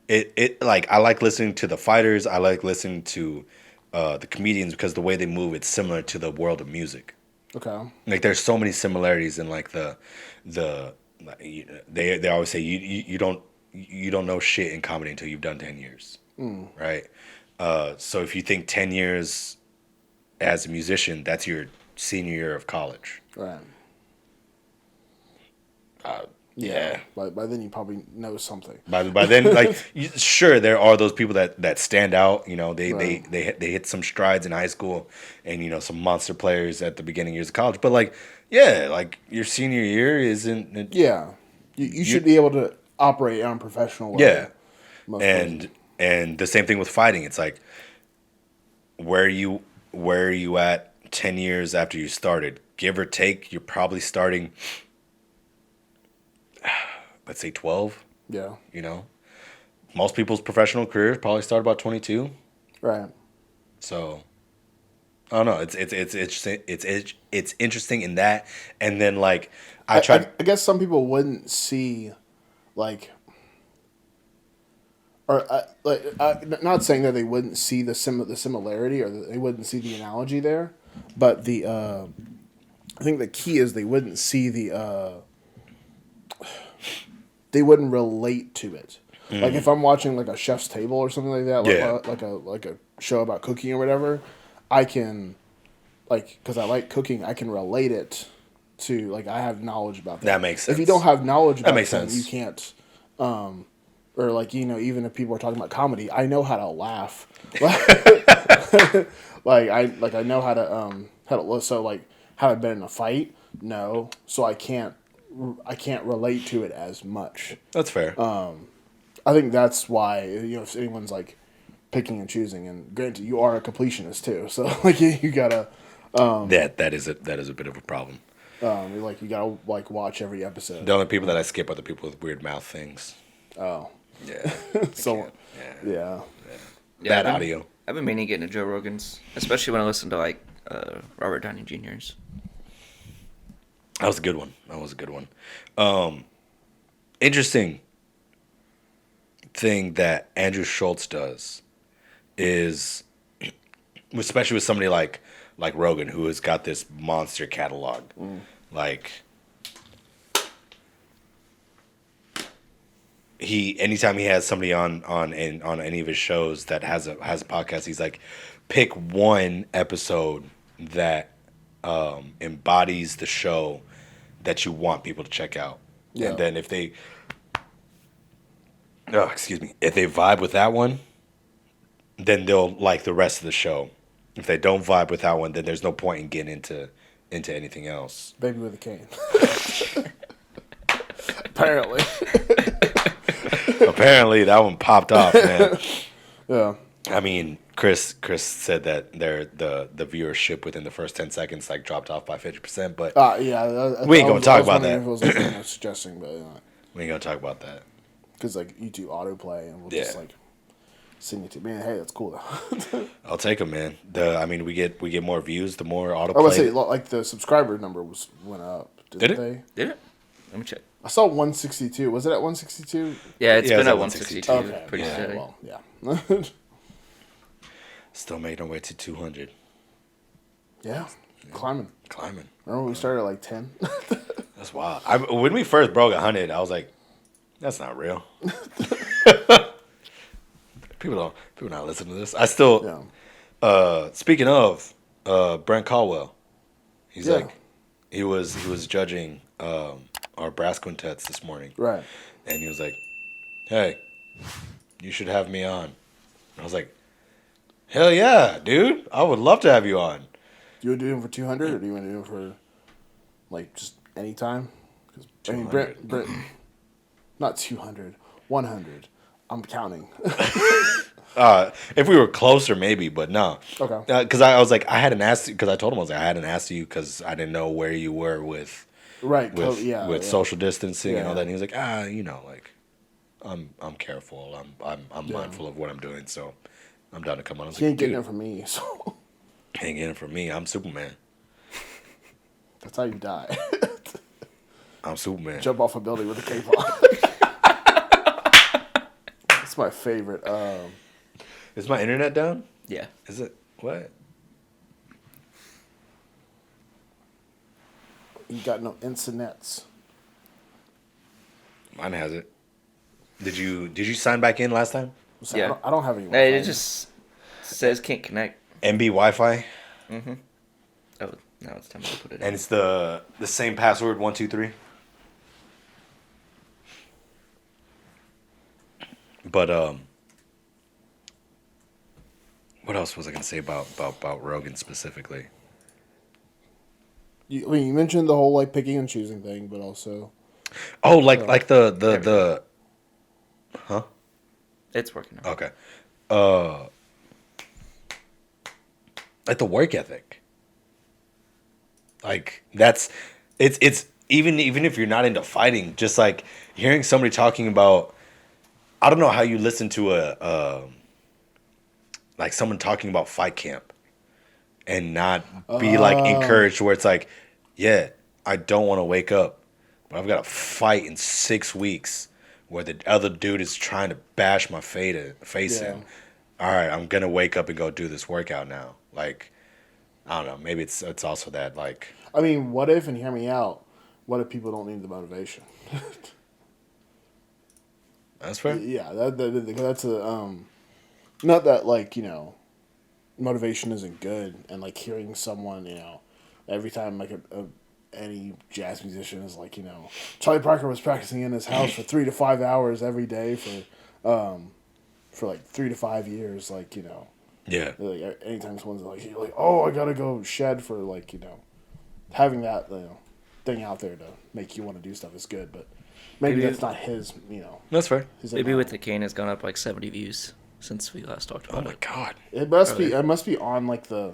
S1: It like I like listening to the fighters. I like listening to the comedians because the way they move, it's similar to the world of music.
S2: Okay.
S1: Like there's so many similarities in like the they always say you don't know shit in comedy until you've done 10 years, right? So if you think 10 years as a musician, that's your senior year of college.
S2: Right.
S1: Yeah.
S2: By then you probably know something.
S1: By then, like, sure, there are those people that stand out. They
S2: Right.
S1: they hit some strides in high school, and some monster players at the beginning years of college. But like, yeah, like your senior year isn't.
S2: Yeah. You should be able to operate on a professional level.
S1: Yeah,
S2: Most places.
S1: and the same thing with fighting. It's like, where are you at 10 years after you started? Give or take, you're probably starting. Let's say 12.
S2: Yeah.
S1: Most people's professional careers probably start about 22.
S2: Right.
S1: So I don't know. It's interesting in that, and then like I tried.
S2: I guess some people wouldn't see, like, or not saying that they wouldn't see the similarity or that they wouldn't see the analogy there, but I think the key is they wouldn't see they wouldn't relate to it. Like if I'm watching like a chef's table or something like that, like a show about cooking or whatever, I can, like, because I like cooking, I can relate it to, like, I have knowledge about that.
S1: That makes sense.
S2: If you don't have knowledge about
S1: makes
S2: something,
S1: sense.
S2: you can't. Or like even if people are talking about comedy, I know how to laugh. I know how to so like have I been in a fight? No, so I can't relate to it as much.
S1: That's fair.
S2: I think that's why if anyone's like picking and choosing, and granted you are a completionist too, so like you gotta
S1: that is a bit of a problem.
S2: you gotta like watch every episode.
S1: The only people that I skip are the people with weird mouth things.
S2: Oh,
S1: Yeah.
S2: so
S1: Yeah.
S2: yeah.
S1: Bad audio.
S3: I've been meaning to get into Joe Rogan's, especially when I listen to like Robert Downey Jr.'s.
S1: That was a good one. Interesting thing that Andrew Schultz does is, especially with somebody like Rogan, who has got this monster catalog. Like, anytime he has somebody on any of his shows that has a podcast, he's like, pick one episode that embodies the show that you want people to check out.
S2: Yeah.
S1: And then if they vibe with that one, then they'll like the rest of the show. If they don't vibe with that one, then there's no point in getting into anything else.
S2: Baby with a cane. Apparently.
S1: Apparently that one popped off, man.
S2: Yeah.
S1: I mean, Kris said that the viewership within the first 10 seconds like dropped off by 50%, but
S2: Yeah.
S1: We ain't gonna talk about
S2: wondering
S1: that.
S2: If it was like, suggesting, but
S1: we ain't gonna talk about that.
S2: because like you do autoplay and we'll
S1: Yeah.
S2: just like send it to me. Hey, that's cool though.
S1: I'll take them, man. We get more views, the more
S2: I would say
S1: autoplay.
S2: like the subscriber number went up.
S1: Did
S2: Didn't
S1: it?
S2: they?
S3: Did it? Let me check.
S2: I saw 162. Was it at 162?
S3: Yeah, it's
S1: Yeah,
S3: been
S1: it's
S3: at
S1: at
S3: 162.
S1: 162.
S2: Okay.
S3: Pretty
S2: yeah,
S3: steady.
S2: Well, yeah.
S1: Still making our way to 200.
S2: Yeah. Climbing.
S1: Climbing.
S2: Remember we started at like 10?
S1: That's wild. When we first broke 100, I was like, that's not real. People not listening to this. I still.
S2: Yeah.
S1: Speaking of Brent Caldwell, he's
S2: Yeah.
S1: like, he was judging our brass quintets this morning,
S2: Right.
S1: and he was like, "Hey, You should have me on. And I was like, hell yeah, dude. I would love to have you on.
S2: Do you want to do him for 200 or do you want to do him for like just any time? Because I mean,
S1: 200.
S2: Brent, not 200, 100. I'm counting.
S1: If we were closer, maybe, but no.
S2: Okay.
S1: Because I was like, I hadn't asked you, because I told him, I was like, I hadn't asked you because I didn't know where you were with
S2: Right.
S1: with social distancing and all that. And he was like, like, I'm careful. I'm mindful of what I'm doing, so I'm down to come on. I was
S2: He
S1: like,
S2: ain't getting
S1: dude,
S2: it from me, so
S1: he ain't getting it from me. I'm Superman.
S2: that's how you die.
S1: I'm Superman.
S2: Jump off a building with a cape on. That's my favorite.
S1: Is my internet down?
S3: Yeah.
S1: Is it? What?
S2: You got no internets.
S1: Mine has it. Did you sign back in last time?
S2: So
S3: Yeah.
S2: I don't have any.
S3: Hey,
S2: Wi-Fi.
S3: it just says can't connect.
S1: MB Wi-Fi,
S3: Oh, now it's time to put it
S1: and
S3: in.
S1: it's the same password 123. But what else was I gonna say about Rogan specifically?
S2: I mean, you mentioned the whole like picking and choosing thing, but also
S1: Oh, like the huh?
S3: It's working now.
S1: Okay. Like the work ethic. Like it's even if you're not into fighting, just like hearing somebody talking about, I don't know how you listen to a like someone talking about fight camp and not be like encouraged where it's like, yeah, I don't want to wake up, but I've got to fight in 6 weeks where the other dude is trying to bash my face
S2: Yeah.
S1: in. All right, I'm gonna wake up and go do this workout now. Like, I don't know. Maybe it's also that like,
S2: I mean, what if, and hear me out, what if people don't need the motivation?
S1: that's fair.
S2: Yeah, that's a not that like motivation isn't good, and like hearing someone every time like any jazz musician is like Charlie Parker was practicing in his house for 3 to 5 hours every day for like 3 to 5 years, like
S1: Yeah.
S2: like anytime someone's like you're like, oh, I gotta go shed for like having that thing out there to make you want to do stuff is good, but maybe
S3: Maybe-
S2: that's not his
S1: That's fair.
S2: his
S3: Maybe
S2: MO.
S3: with the cane has gone up like 70 views since we last talked
S1: Oh
S3: about
S1: my
S3: it.
S1: god.
S2: It must be on like the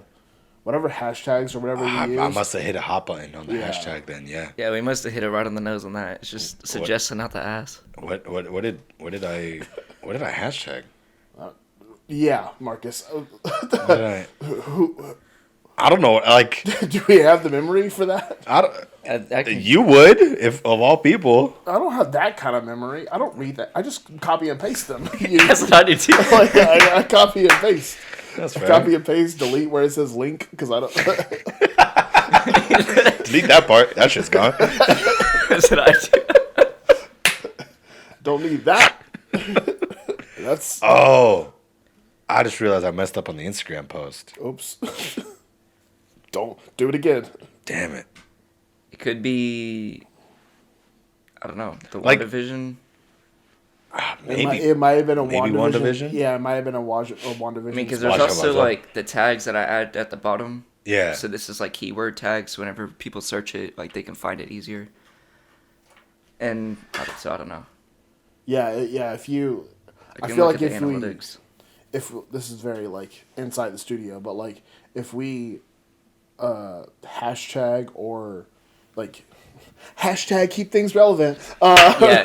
S2: whatever hashtags or whatever you use.
S1: I must have hit a hot button on the
S2: Yeah.
S1: hashtag then. Yeah.
S3: Yeah, we must have hit it right on the nose on that. It's just suggesting out the ass.
S1: What did I hashtag?
S2: Yeah, Marcus.
S1: What did I don't know. Like
S2: Do we have the memory for that?
S1: I don't.
S3: I can,
S1: You would, if of all people.
S2: I don't have that kind of memory. I don't read that. I just copy and paste them.
S3: that's what I do too.
S2: Like, I copy and paste.
S1: That's fair.
S2: Copy and paste, delete where it says link because I don't.
S1: Delete that part. That shit's gone.
S3: That's what I do.
S2: Don't need that. That's
S1: Oh, I just realized I messed up on the Instagram post.
S2: oops. Don't do it again.
S1: Damn it.
S3: It could be, I don't know, the
S1: Like-
S3: WandaVision.
S1: Maybe.
S2: It might have been a
S1: maybe
S2: WandaVision.
S1: WandaVision?
S2: Yeah, it might have been a WandaVision.
S3: I mean, because there's
S1: Watch out,
S3: also
S1: watch out.
S3: like the tags that I add at the bottom.
S1: Yeah.
S3: So this is like keyword tags. Whenever people search it, like they can find it easier. And so I don't know.
S2: Yeah. If you, I
S3: can
S2: feel
S3: look
S2: like
S3: at
S2: if
S3: the
S2: we,
S3: analytics.
S2: if this is very like inside the studio, but like if we hashtag or like hashtag keep things relevant.
S3: Yeah.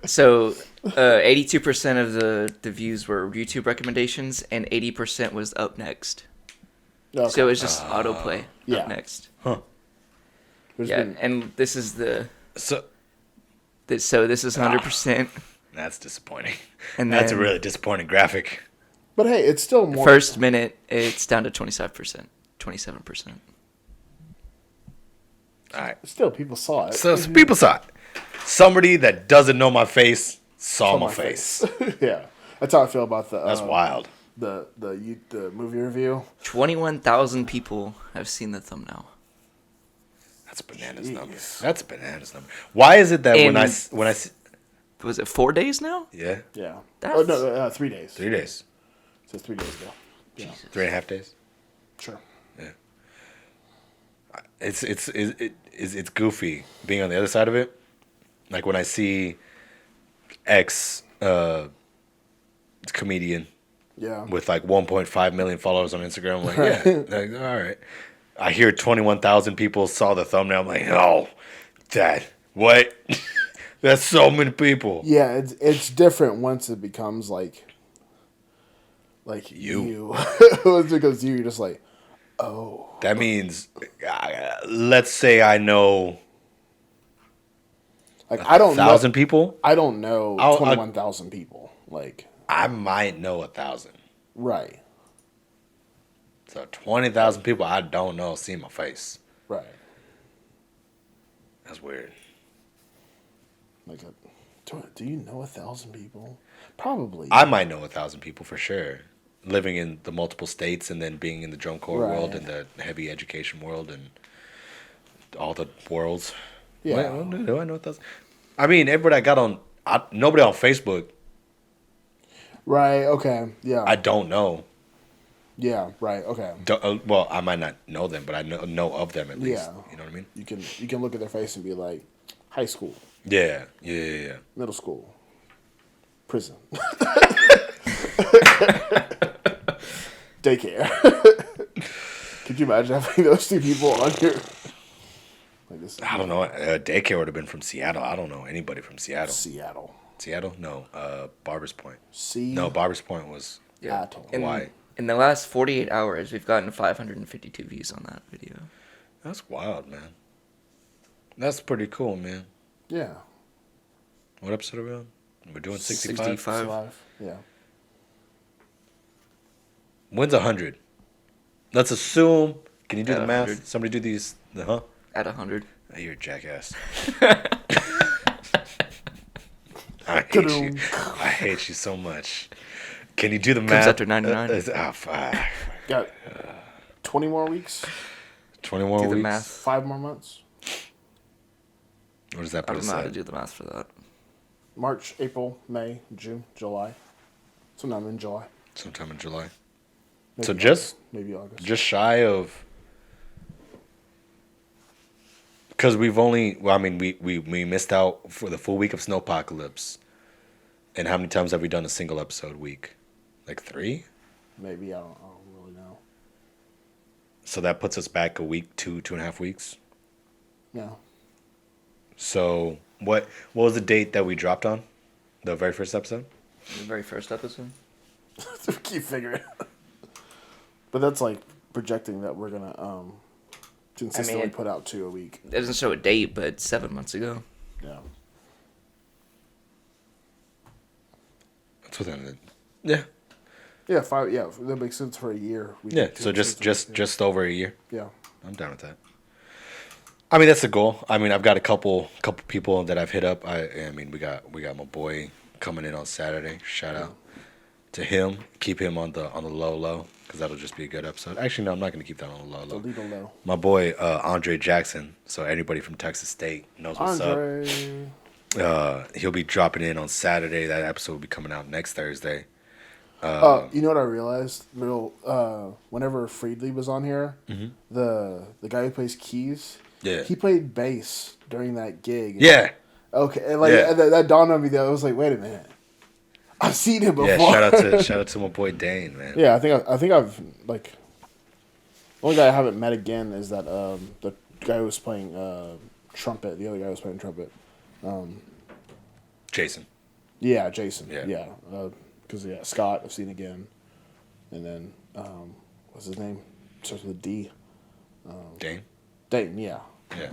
S3: So 82% of the views were YouTube recommendations, and 80% was up next.
S2: Okay.
S3: So it was just autoplay
S2: yeah.
S3: up next.
S2: There's
S3: Yeah,
S2: been-
S3: and this is
S1: So
S3: so this is 100%.
S1: that's disappointing.
S3: And
S1: That's a
S3: then-
S1: really disappointing graphic.
S2: but hey, it's still more.
S3: First minute, it's down to 25%, 27%.
S1: All right.
S2: Still, people saw it.
S1: So people saw it. Somebody that doesn't know my face saw my face.
S2: Yeah, that's how I feel about the.
S1: That's wild.
S2: The movie review.
S3: 21,000 people have seen the thumbnail.
S1: That's bananas number.
S2: Jeez.
S1: That's bananas number. Why is it that when I
S3: And-
S1: see,
S3: was it 4 days now?
S1: Yeah.
S2: Yeah.
S3: That's-
S2: Oh no, 3 days.
S1: 3 days.
S2: So 3 days ago. Yeah.
S3: Jesus.
S1: 3.5 days.
S2: Sure.
S1: Yeah. It's goofy being on the other side of it. Like when I see ex comedian
S2: Yeah.
S1: with like 1.5 million followers on Instagram, I'm like, yeah, like, all right. I hear 21,000 people saw the thumbnail. I'm like, oh, that what? That's so many people.
S2: Yeah, it's different once it becomes like
S1: You.
S2: Once it becomes you, you're just like, oh.
S1: That means, let's say I know
S2: Like I don't
S1: 1,000
S2: know.
S1: people.
S2: I don't know
S1: I'll-
S2: 21,000 people. Like
S1: I might know 1,000.
S2: right,
S1: So 20,000 people I don't know see my face.
S2: right.
S1: That's weird.
S2: Like, do you know 1,000 people? Probably.
S1: I might know 1,000 people for sure. Living in the multiple states and then being in the drum corps world
S2: Right.
S1: and the heavy education world and all the worlds.
S2: Yeah.
S1: Wait, do I know 1,000? I mean, everybody I got on, nobody on Facebook
S2: Right. Okay. Yeah.
S1: I don't know.
S2: yeah. Right. Okay.
S1: Well, I might not know them, but I know of them at least.
S2: Yeah.
S1: You know what I mean?
S2: You can look at their face and be like, high school,
S1: Yeah.
S2: middle school, prison, daycare. Could you imagine having those two people on here? Like this.
S1: I don't know. Daycare would have been from Seattle. I don't know anybody from Seattle.
S2: Seattle.
S1: Seattle? No. Barbers Point.
S2: See.
S1: No, Barbers Point was
S2: Atoll.
S1: Hawaii.
S3: In the last 48 hours, we've gotten 552 views on that video.
S1: That's wild, man. That's pretty cool, man.
S2: Yeah.
S1: What episode are we on? We're doing 65?
S3: 65.
S2: Live. Yeah.
S1: When's 100? Let's assume. Can you do
S3: At
S1: the math?
S3: 100.
S1: Somebody do these. Huh?
S3: At 100.
S1: Oh, you're a jackass. I hate you. I hate you so much. Can you do the math?
S3: after 99.
S1: Fuck.
S2: Got 20 more weeks.
S1: 20 more
S3: Do the
S1: weeks?
S3: math.
S2: 5 more months.
S1: What does that
S3: I
S1: put
S3: don't
S1: us
S3: know how to
S1: at?
S3: do the math for that.
S2: March, April, May, June, July. Sometime in July.
S1: Sometime in July.
S2: Maybe
S1: So
S2: August. Maybe August.
S1: just shy of. Because we've only, well, I mean, we missed out for the full week of Snowpocalypse. And how many times have we done a single episode week? Like 3?
S2: Maybe I don't really know.
S1: So that puts us back a week, 2.5 weeks.
S2: Yeah.
S1: So what was the date that we dropped on? The very first episode?
S3: The very first episode?
S2: Keep figuring. But that's like projecting that we're gonna consistently put out 2 a week.
S3: It doesn't show a date, but it's 7 months ago.
S2: Yeah.
S1: That's within the, yeah.
S2: Yeah, 5. Yeah, that makes sense for a year. We
S1: Yeah.
S2: did 2
S1: So
S2: episodes a week,
S1: just over a year.
S2: yeah.
S1: I'm down with that. I mean, that's the goal. I mean, I've got a couple people that I've hit up. I mean, we got my boy coming in on Saturday. Shout out to him. Keep him on the low because that'll just be a good episode. Actually, no, I'm not going to keep that on the
S2: The
S1: low.
S2: legal low.
S1: My boy Andre Jackson. So anybody from Texas State knows what's
S2: Andre.
S1: up. He'll be dropping in on Saturday. That episode will be coming out next Thursday.
S2: You know what I realized? Whenever Friedley was on here, the guy who plays keys,
S1: Yeah.
S2: he played bass during that gig.
S1: Yeah.
S2: Okay, and like
S1: Yeah.
S2: that dawned on me. That I was like, wait a minute, I've seen him before.
S1: Yeah. Shout out to my boy Dane, man.
S2: Yeah, I think I've like. The only guy I haven't met again is that the guy who was playing trumpet. The other guy who was playing trumpet.
S1: Jason.
S2: Yeah, Jason.
S1: Yeah.
S2: Yeah. Because Scott I've seen again, and then what's his name? Starts with a D.
S1: Dane.
S2: Dayton. Yeah.
S1: Yeah.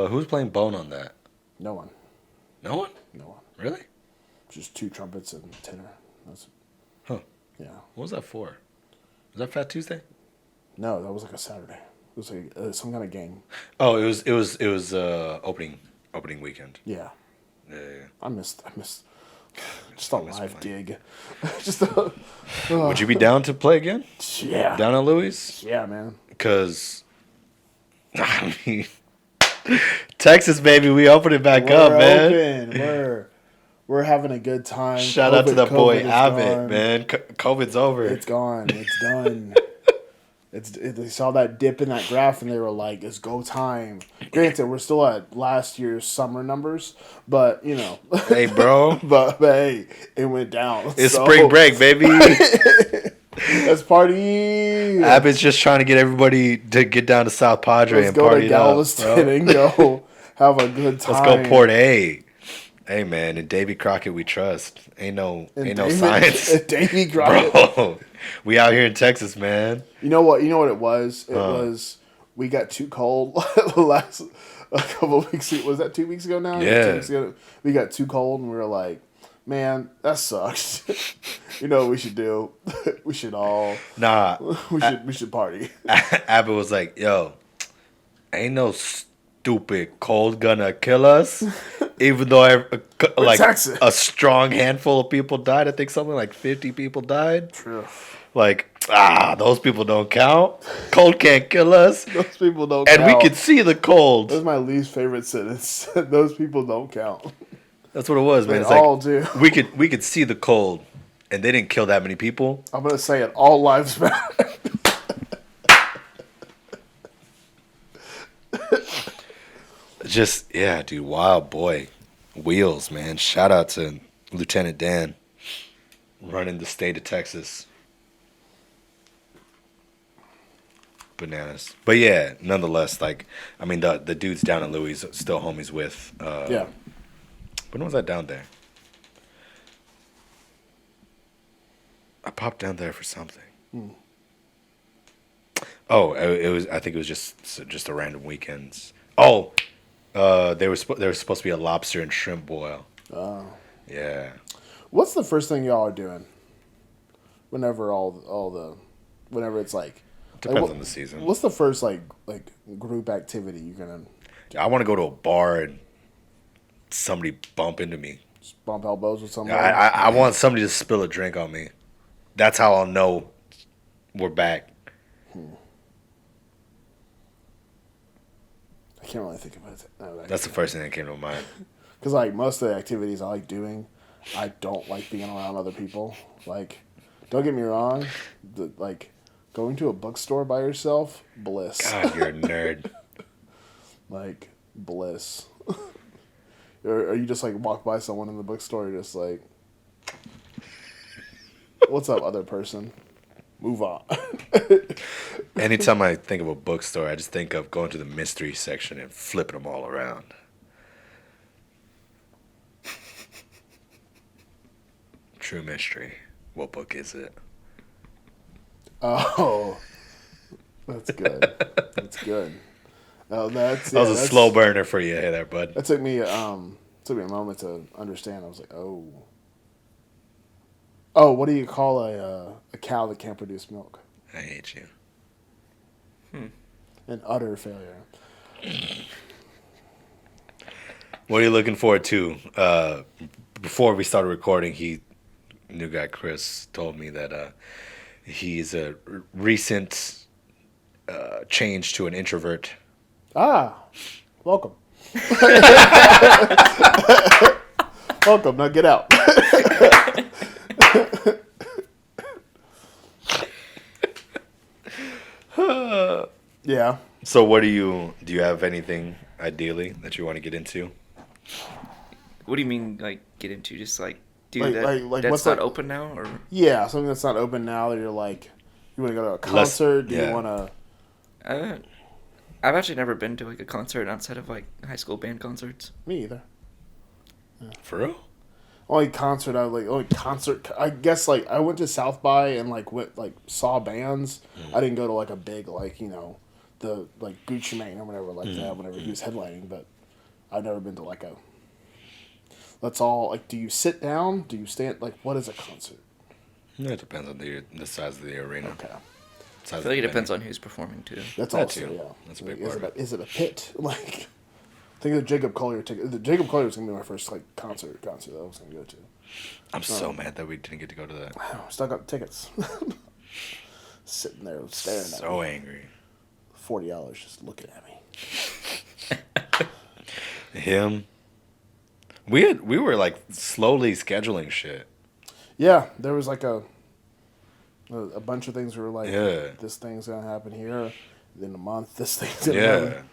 S1: Who's playing Bone on that?
S2: No one.
S1: No one?
S2: No one.
S1: Really?
S2: Just 2 trumpets and tenor. That's.
S1: Huh.
S2: Yeah.
S1: What was that for? Was that Fat Tuesday?
S2: No, that was like a Saturday. It was like some kind of game.
S1: Oh, it was opening weekend.
S2: Yeah.
S1: Yeah.
S2: I missed just a
S1: missed
S2: live
S1: playing.
S2: gig. Just a,
S1: Would you be down to play again?
S2: yeah.
S1: Down at Louis?
S2: Yeah, man.
S1: Because I mean, Texas, baby, we open it back
S2: We're
S1: up, man.
S2: open. We're having a good time.
S1: Shout out to the boy
S2: COVID is
S1: Abbott,
S2: gone.
S1: man. COVID's over.
S2: It's gone. It's done. They saw that dip in that graph and they were like, "It's go time." Granted, we're still at last year's summer numbers, but you know,
S1: Hey, bro.
S2: but hey, it went down.
S1: It's
S2: So,
S1: spring break, baby.
S2: Let's party.
S1: Abbott's just trying to get everybody to get down to South Padre
S2: Let's
S1: and
S2: go
S1: party
S2: to
S1: it up,
S2: Galveston
S1: bro.
S2: and go have a good time.
S1: Let's go Port A. Hey, man, in Davy Crockett we trust. Ain't no science.
S2: Davy Crockett.
S1: Bro, we out here in Texas, man.
S2: You know what it was? It was we got too cold last a couple of weeks ago. Was that 2 weeks ago now?
S1: Yeah.
S2: 2 weeks ago. We got too cold and we were like, man, that sucks. You know what we should do? We should all
S1: Nah,
S2: we should party.
S1: Abbott was like, yo, ain't no stupid cold gonna kill us. Even though like
S2: Texas.
S1: a strong handful of people died. I think something like 50 people died.
S2: True.
S1: Like, those people don't count. Cold can't kill us.
S2: Those people don't
S1: And
S2: count.
S1: we can see the cold.
S2: That's my least favorite sentence. Those people don't count.
S1: That's what it was, man.
S2: They
S1: It's
S2: all
S1: like,
S2: do.
S1: we could see the cold, and they didn't kill that many people.
S2: I'm gonna say it. All lives matter.
S1: Just, yeah, dude, wild boy. Wheels, man. Shout out to Lieutenant Dan running the state of Texas. Bananas. But yeah, nonetheless, like, I mean, the dudes down in Louis still homies with.
S2: Yeah.
S1: When was I down there? I popped down there for something. Oh, it was. I think it was just a random weekends. Oh, there was supposed to be a lobster and shrimp boil.
S2: Oh.
S1: Yeah.
S2: What's the first thing y'all are doing? Whenever whenever it's like.
S1: Depends on the season.
S2: What's the first like group activity you're gonna
S1: I want to go to a bar and somebody bump into me.
S2: just bump elbows with somebody?
S1: I want somebody to spill a drink on me. That's how I'll know we're back.
S2: I can't really think about it.
S1: That's the first thing that came to mind.
S2: Because like most of the activities I like doing, I don't like being around other people. Like, don't get me wrong, like going to a bookstore by yourself, bliss.
S1: God, you're a nerd.
S2: Like bliss. Or you just like walk by someone in the bookstore, you're just like, "What's up, other person? Move on."
S1: Anytime I think of a bookstore, I just think of going to the mystery section and flipping them all around. True mystery. What book is it?
S2: Oh, that's good. That's good. Oh,
S1: That was a slow burner for you there, bud.
S2: That took me a moment to understand. I was like, oh, what do you call a cow that can't produce milk?
S1: I hate you.
S2: An utter failure.
S1: What are you looking forward to? Before we started recording, new guy Kris told me that he's a recent change to an introvert.
S2: Ah, welcome. Welcome. Now get out. Yeah.
S1: So what do you have anything ideally that you want to get into?
S3: What do you mean, like, get into? Just, like, do
S2: Like-
S3: that?
S2: like,
S3: That's
S2: what's
S3: not
S2: that-
S3: open now? Or
S2: Yeah, something that's not open now that you're like, you want to go to a concert? Do
S1: yeah.
S2: you want to...
S3: I've actually never been to, like, a concert outside of, like, high school band concerts.
S2: Me either.
S1: For real?
S2: Only concert I guess like I went to South by and saw bands. I didn't go to like a big the like Gucci Mane or whatever like that whenever he was headlining, but I've never been to like a let's all like do you sit down? Do you stand like what is a concert?
S1: It depends on the size of the arena.
S2: Okay.
S3: I feel like it depends on who's performing, too.
S2: That's
S1: That
S2: also
S1: too.
S2: yeah.
S1: That's a big
S2: Is
S1: part.
S2: it a pit? Like I think the Jacob Collier ticket. The Jacob Collier was gonna be my first like concert that I was gonna go to.
S1: I'm so mad that we didn't get to go to that.
S2: Wow, still got tickets. Sitting there staring at me.
S1: So angry.
S2: $40 just looking at me.
S1: Him. We were like slowly scheduling shit.
S2: Yeah, there was like a bunch of things were like,
S1: Yeah.
S2: this thing's gonna happen here. In a month, this thing's gonna
S1: Yeah.
S2: happen.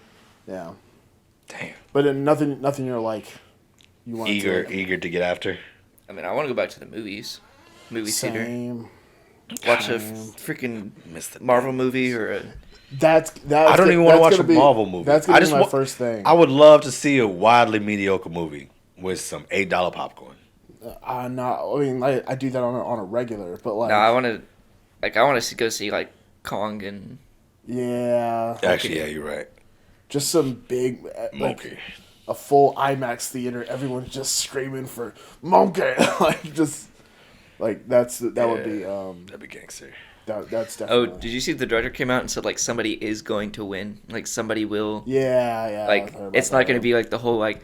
S2: Yeah.
S1: Damn.
S2: But then nothing. You're like, you want
S1: Eager to get after.
S3: I mean, I want to go back to the movie theater,
S2: same.
S3: watch a
S2: Same.
S3: freaking
S1: Missed it.
S3: Marvel movie or a.
S2: That's
S1: I don't even want to watch a
S2: gonna be,
S1: Marvel movie.
S2: That's gonna
S1: I
S2: be
S1: just
S2: my
S1: want,
S2: first thing.
S1: I would love to see a wildly mediocre movie with some $8 popcorn.
S2: Not. I mean, I do that on a regular, but like.
S3: No, I want to go see like Kong and.
S2: Yeah.
S1: Actually, yeah, you're right.
S2: Just some big,
S1: Monkey.
S2: a full IMAX theater. Everyone's just screaming for Monkey. Like just, like that would be
S1: That'd be gangster.
S2: that's
S3: Oh,
S2: definitely.
S3: did you see the director came out and said like somebody is going to win, like somebody will.
S2: Yeah.
S3: Like
S2: I've heard
S3: it's
S2: about
S3: not going to
S2: that.
S3: be like the whole like,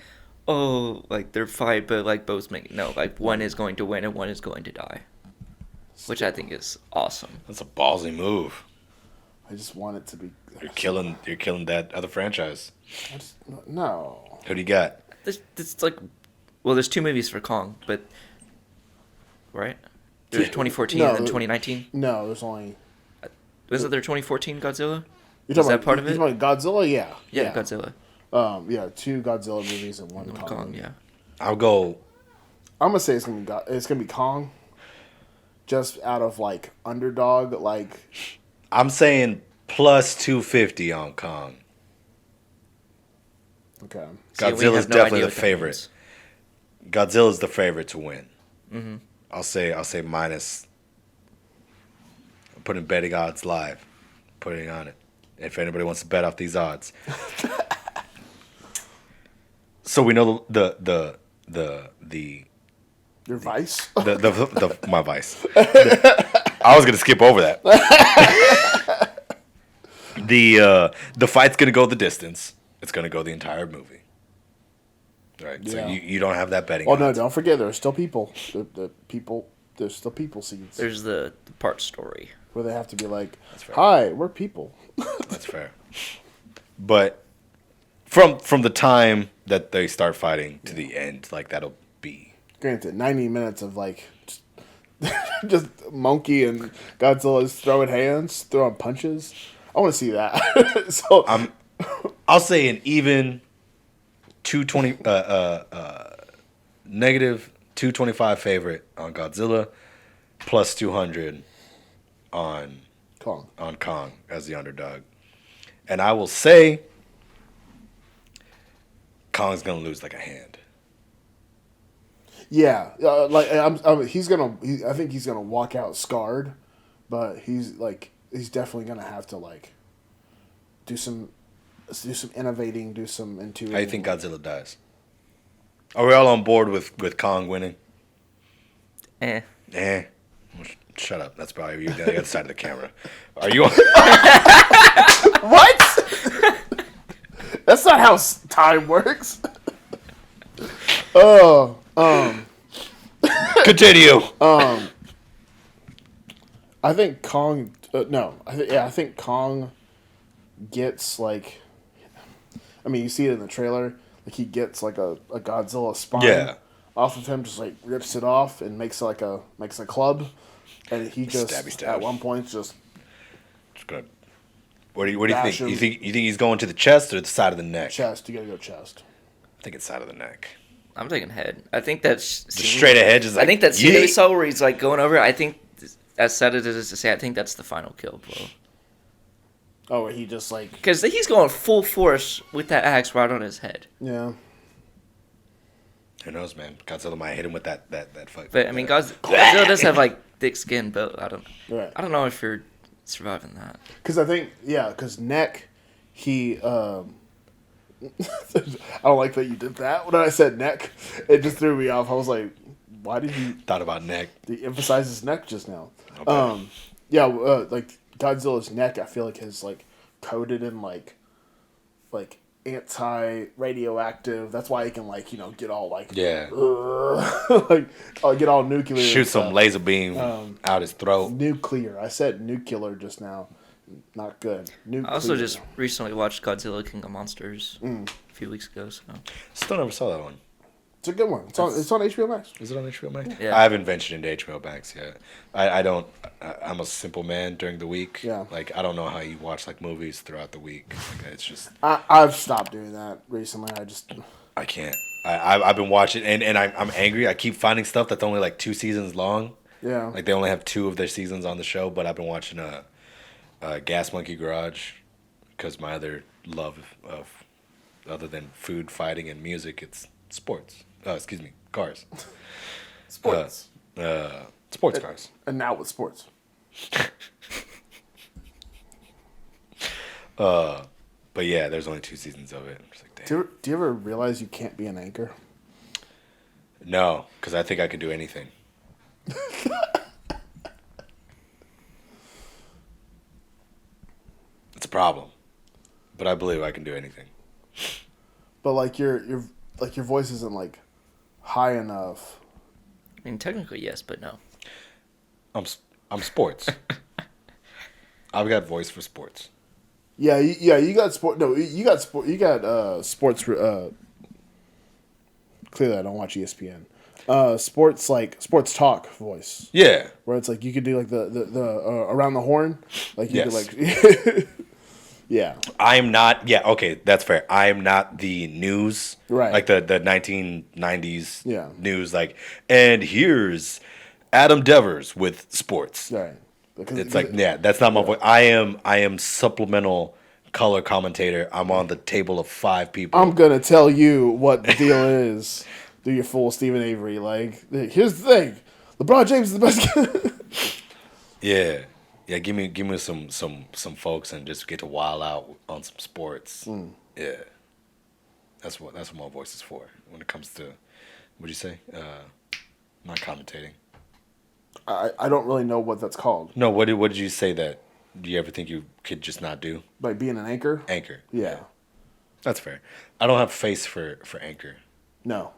S3: oh, like they're fight, but like both make no, like one is going to win and one is going to die, which I think is awesome.
S1: That's a ballsy move.
S2: I just want it to be.
S1: You're killing that other franchise.
S2: No.
S1: Who do you got?
S3: This like, well, there's two movies for Kong, but right? There's 2014
S2: No,
S3: and then 2019.
S2: No, there's only.
S3: Wasn't there 2014 Godzilla?
S2: You're
S3: Is
S2: talking
S3: that
S2: about,
S3: part of
S2: you're
S3: it?
S2: talking about Godzilla? Yeah.
S3: Yeah, Godzilla.
S2: Yeah, 2 Godzilla movies and 1 Kong.
S3: Kong, yeah.
S1: I'll go.
S2: I'm gonna say it's gonna be Kong. Just out of like underdog, like
S1: I'm saying plus 250 on Kong.
S2: okay.
S3: See, we
S1: Godzilla's
S3: have no
S1: definitely
S3: idea
S1: the
S3: what that
S1: favorite.
S3: means.
S1: Godzilla's the favorite to win.
S3: Mm-hmm.
S1: I'll say minus. I'm putting betting odds live. Putting on it. If anybody wants to bet off these odds. So we know the
S2: Your vice.
S1: my vice. I was gonna skip over that. The fight's gonna go the distance. It's gonna go the entire movie. Right. So
S2: Yeah.
S1: you don't have that betting.
S2: Oh no!
S1: odds.
S2: Don't forget, there are still people. The people. There's still people scenes
S3: There's the part story.
S2: where they have to be like,
S1: fair.
S2: "Hi, we're people."
S1: That's fair. But from the time that they start fighting to the end, like that'll be
S2: Granted, 90 minutes of like just Monkey and Godzilla's throwing hands, throwing punches. I want to see that. So
S1: I'll say an even 220 negative 225 favorite on Godzilla plus 200 on
S2: Kong.
S1: as the underdog. And I will say Kong's going to lose like a hand.
S2: Yeah, he's gonna. I think he's gonna walk out scarred, but he's definitely gonna have to like do some innovating, do some intuiting.
S1: How do you think Godzilla dies? Are we all on board with Kong winning?
S3: Eh.
S1: Well, shut up. That's probably you on the other side of the camera. Are you on?
S2: What? That's not how time works. Oh,
S1: Continue.
S2: I think Kong. No, I think Kong gets like. I mean, you see it in the trailer. Like he gets like a Godzilla spine.
S1: Yeah.
S2: Off of him, just like rips it off and makes a club, and he just
S1: Stabby stab.
S2: at one point just
S1: Just gonna. What do you
S2: Bash
S1: think?
S2: him.
S1: You think he's going to the chest or the side of the neck?
S2: chest. You gotta go chest.
S1: I think it's side of the neck.
S3: I'm thinking head. I think that's
S1: Just straight ahead. Just like,
S3: I think that scene
S1: yeet.
S3: we saw where he's like going over. I think, as sad as it is to say, I think that's the final kill blow.
S2: Oh, he just like
S3: Because he's going full force with that axe right on his head.
S2: yeah.
S1: Who knows, man? Godzilla might hit him with that fuck.
S3: But I mean, Godzilla does have like thick skin, but I don't
S2: Right.
S3: know if you're surviving that.
S2: Because I think because neck, he. I don't like that you did that. When I said neck, it just threw me off. I was like, why did he
S1: Thought about neck.
S2: emphasize his neck just now?
S1: Okay.
S2: Like Godzilla's neck, I feel like is like coated in like anti-radioactive. That's why he can get all like
S1: Yeah.
S2: get all nuclear.
S1: Shoot
S2: and
S1: some
S2: stuff.
S1: laser beam out his throat.
S2: Nuclear. I said nuclear just now. not good. Nuclear.
S3: I also just recently watched Godzilla King of Monsters
S2: Mm.
S3: a few weeks ago. So
S1: Still never saw that one.
S2: It's a good one. It's on HBO Max.
S1: Is it on HBO Max?
S3: Yeah.
S1: I haven't ventured into HBO Max yet. I don't. I'm a simple man during the week.
S2: Yeah.
S1: Like I don't know how you watch like movies throughout the week. Like, it's just
S2: I've stopped doing that recently.
S1: I can't. I've been watching and I'm angry. I keep finding stuff that's only like 2 seasons long.
S2: Yeah.
S1: Like they only have 2 of their seasons on the show. But I've been watching Gas Monkey Garage because my other love of other than food, fighting, and music, it's sports. Excuse me, cars.
S2: Sports.
S1: Sports cars.
S2: And now with sports.
S1: But yeah, there's only 2 seasons of it. I'm just like, damn.
S2: Do you ever realize you can't be an anchor?
S1: No, because I think I can do anything. It's a problem, but I believe I can do anything.
S2: But like your voice isn't like high enough.
S3: I mean, technically yes, but no.
S1: I'm sports. I've got voice for sports.
S2: Yeah, you got sport. No, you got sport. You got sports. Clearly, I don't watch ESPN. Sports like sports talk voice.
S1: Yeah.
S2: Where it's like you could do like the around the horn, like you
S1: Yes.
S2: could like. Yeah.
S1: I am not. Yeah. Okay, that's fair. I am not the news.
S2: Right.
S1: Like the 1990s
S2: Yeah.
S1: news. Like, and here's Adam Devers with sports.
S2: Right. Because
S1: It's like, yeah, that's not my voice. I am supplemental color commentator. I'm on the table of 5 people.
S2: I'm gonna tell you what the deal is. Do your full Stephen Avery. Like, here's the thing: LeBron James is the best.
S1: Yeah, yeah. Give me some folks and just get to wild out on some sports. Yeah, that's what my voice is for when it comes to what'd you say? Not commentating.
S2: I don't really know what that's called.
S1: No, what did you say that? Do you ever think you could just not do
S2: Like being an anchor.
S1: anchor?
S2: Yeah.
S1: That's fair. I don't have face for anchor.
S2: No.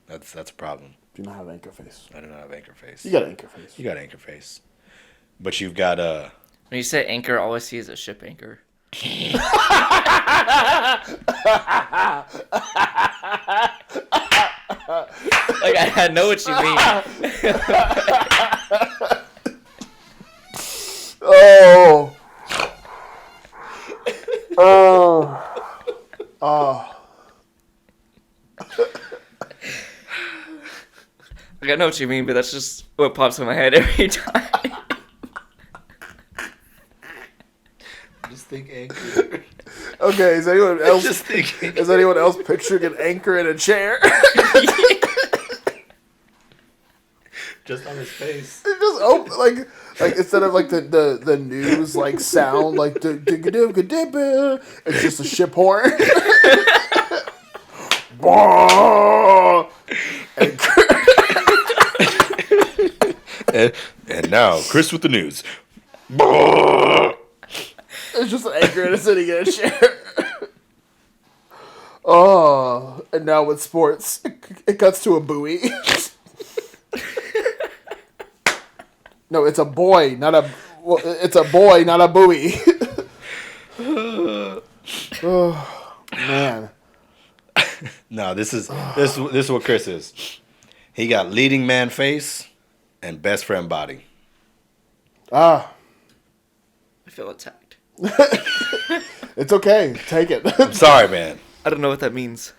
S1: That's a problem.
S2: Do not have anchor face.
S1: I do not have anchor face.
S2: You got anchor face.
S1: You got anchor face, but you've got
S3: When you say anchor, all I see is a ship anchor. Like I know what you mean.
S2: Oh. Oh. Oh.
S3: Like I know what you mean, but that's just what pops in my head every time.
S1: just think anchor.
S2: Okay. Is anyone else?
S1: Just thinking.
S2: Is anyone else picturing an anchor in a chair?
S1: Just on his face.
S2: It just open like instead of like the news like sound like it's just a ship horn.
S1: And now, Kris with the news.
S2: It's just an anchor and it's sitting in a chair. Oh, and now with sports, it cuts to a buoy. No, it's a boy, not a. Well, it's a boy, not a buoy. Oh man.
S1: No, this is what Kris is. He got leading man face and best friend body.
S2: Ah,
S3: I feel attacked.
S2: it's okay. Take it.
S1: I'm sorry, man.
S3: I don't know what that means.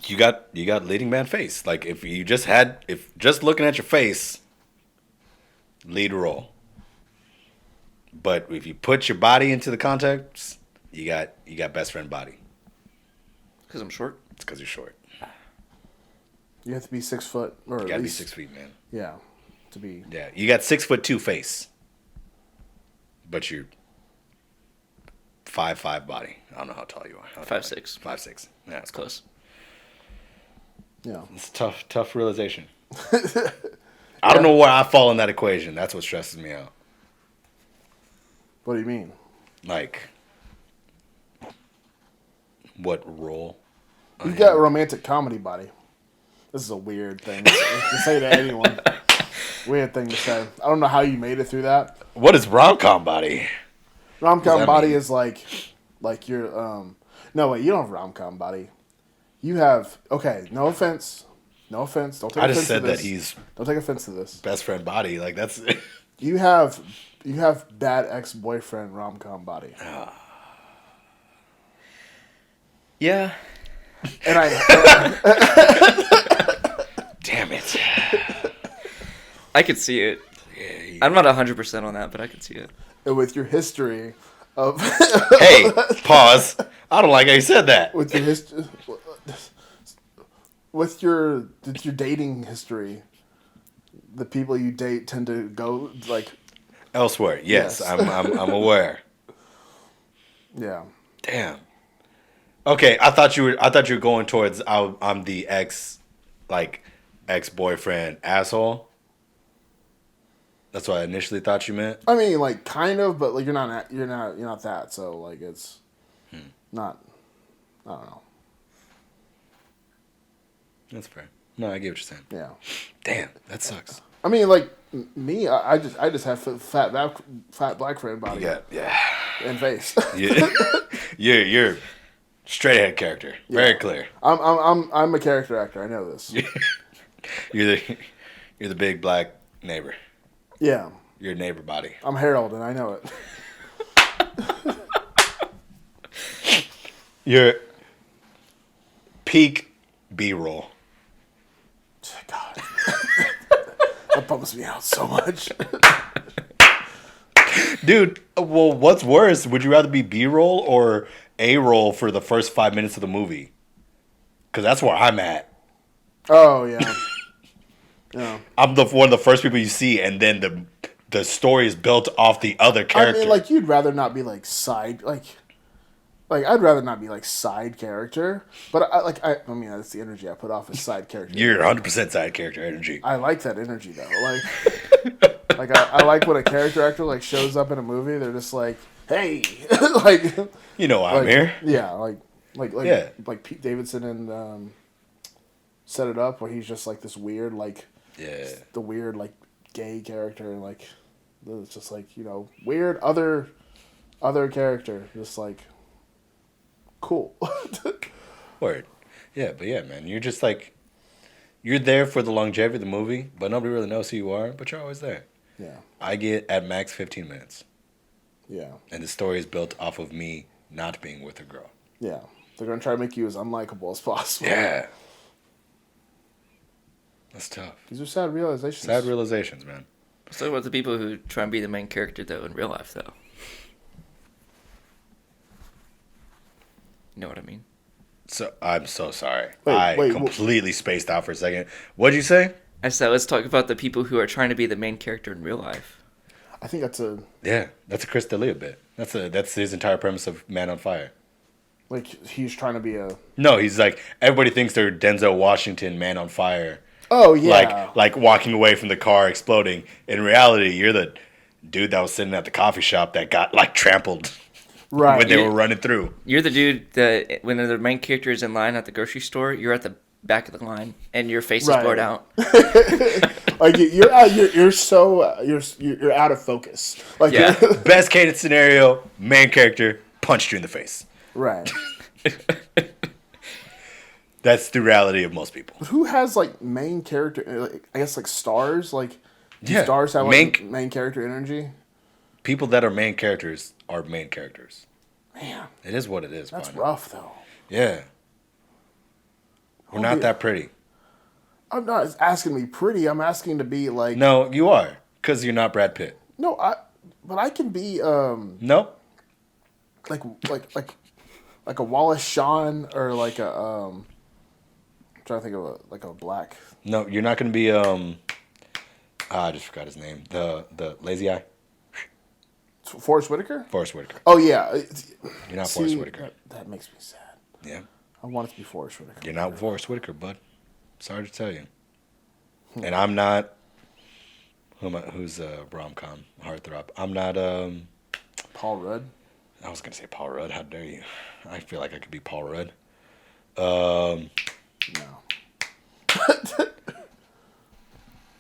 S1: You got leading man face. Like if just looking at your face, lead role. But if you put your body into the context, you got best friend body.
S3: Because I'm short.
S1: It's because you're short.
S2: You have to be 6 foot, or
S1: You
S2: at
S1: gotta be
S2: least
S1: 6 feet, man.
S2: Yeah, to be.
S1: Yeah, you got 6'2" face, but you're 5'5" body. I don't know how tall you are.
S3: 5'6".
S1: 5'6". Yeah, it's close.
S2: Yeah.
S1: It's a tough realization. I don't know where I fall in that equation. That's what stresses me out.
S2: What do you mean?
S1: Like, what role?
S2: You've got a romantic comedy body. This is a weird thing to say to anyone. Weird thing to say. I don't know how you made it through that.
S1: What is rom-com body?
S2: Rom-com
S1: that
S2: body
S1: mean?
S2: is like your No wait, you don't have rom-com body. You have no offense. No offense. Don't take
S1: I
S2: offense
S1: just said
S2: to
S1: that
S2: this.
S1: he's
S2: Don't take offense to this.
S1: best friend body. Like that's
S2: You have bad ex-boyfriend rom-com body.
S3: Yeah.
S2: And I
S1: damn it.
S3: I could see it.
S1: Yeah,
S3: I'm not 100% on that, but I could see it.
S2: with your history of
S1: hey, pause. I don't like how you said that.
S2: with your history with your dating history, the people you date tend to go like
S1: Elsewhere, yes,
S2: Yes.
S1: I'm aware.
S2: yeah.
S1: Damn. Okay, I thought you were going towards I'm the ex-boyfriend asshole. That's what I initially thought you meant.
S2: I mean, like kind of, but like you're not that. So like it's not. I don't know.
S1: That's fair. No, I get what you're saying.
S2: Yeah.
S1: Damn, that sucks.
S2: I mean, like me, I just have fat black friend body
S1: Yeah.
S2: and face.
S1: You're straight ahead character. Very clear.
S2: I'm a character actor. I know this.
S1: You're the big black neighbor.
S2: Yeah.
S1: Your neighbor body.
S2: I'm Harold, and I know it.
S1: Your peak B-roll.
S2: God, that bums me out so much.
S1: Dude, well, what's worse? Would you rather be B-roll or A-roll for the first 5 minutes of the movie? Because that's where I'm at.
S2: Oh yeah. Yeah.
S1: I'm one of the first people you see, and then the story is built off the other character.
S2: I mean, like you'd rather not be like side like I'd rather not be like side character, but I mean that's the energy I put off as side character.
S1: You're 100% side character energy.
S2: I like that energy though. Like I like when a character actor like shows up in a movie. They're just like, hey, like
S1: You know why I'm here.
S2: Yeah, like
S1: Yeah.
S2: like Pete Davidson and Set It Up, where he's just like this weird
S1: Yeah.
S2: the weird like gay character, and like it's just like weird other character, just like cool.
S1: Word. Yeah, but yeah, man. You're just like, you're there for the longevity of the movie, but nobody really knows who you are, but you're always there.
S2: Yeah,
S1: I get at max 15 minutes.
S2: yeah,
S1: And the story is built off of me not being with a girl.
S2: yeah. They're gonna try to make you as unlikable as possible.
S1: Yeah. That's tough.
S2: These are sad realizations.
S1: Sad realizations, man.
S3: Let's talk about the people who try and be the main character, though, in real life, though. You know what I mean?
S1: So I'm so sorry.
S2: Wait,
S1: I completely spaced out for a second. What'd you say?
S3: I said, let's talk about the people who are trying to be the main character in real life.
S2: I think that's
S1: That's a Chris D'Elia bit. That's his entire premise of Man on Fire.
S2: like he's trying to be a.
S1: No, he's like, everybody thinks they're Denzel Washington, Man on Fire.
S2: Oh yeah.
S1: Like walking away from the car exploding. In reality, you're the dude that was sitting at the coffee shop that got like trampled
S2: right.
S1: when they were running through.
S3: You're the dude that, when the main character is in line at the grocery store, you're at the back of the line, and your face is
S2: Right.
S3: blurred out.
S2: Like you're out of focus. Like
S3: Yeah.
S1: Best case scenario, main character punched you in the face.
S2: right.
S1: That's the reality of most people.
S2: Who has like main character? Like, I guess like stars. Like do
S1: Yeah.
S2: stars have like main character energy.
S1: People that are main characters are main characters.
S2: Man,
S1: It is what it is.
S2: that's
S1: partner.
S2: rough though.
S1: Yeah. We're not that pretty.
S2: I'm not asking to be pretty. I'm asking to be like
S1: No, you are. Because you're not Brad Pitt.
S2: no. But I can be
S1: Nope.
S2: like a Wallace Shawn or like a I'm trying to think of a black.
S1: No, you're not going to be, I just forgot his name. The lazy eye.
S2: Forrest Whitaker?
S1: Forrest Whitaker.
S2: Oh yeah.
S1: You're not
S2: See,
S1: Forrest Whitaker.
S2: That makes me sad.
S1: Yeah.
S2: I want it to be Forrest Whitaker.
S1: You're not Forrest Whitaker, bud. Sorry to tell you. And I'm not, who's a rom-com heartthrob? I'm not,
S2: Paul Rudd.
S1: I was going to say Paul Rudd. How dare you? I feel like I could be Paul Rudd.
S2: No.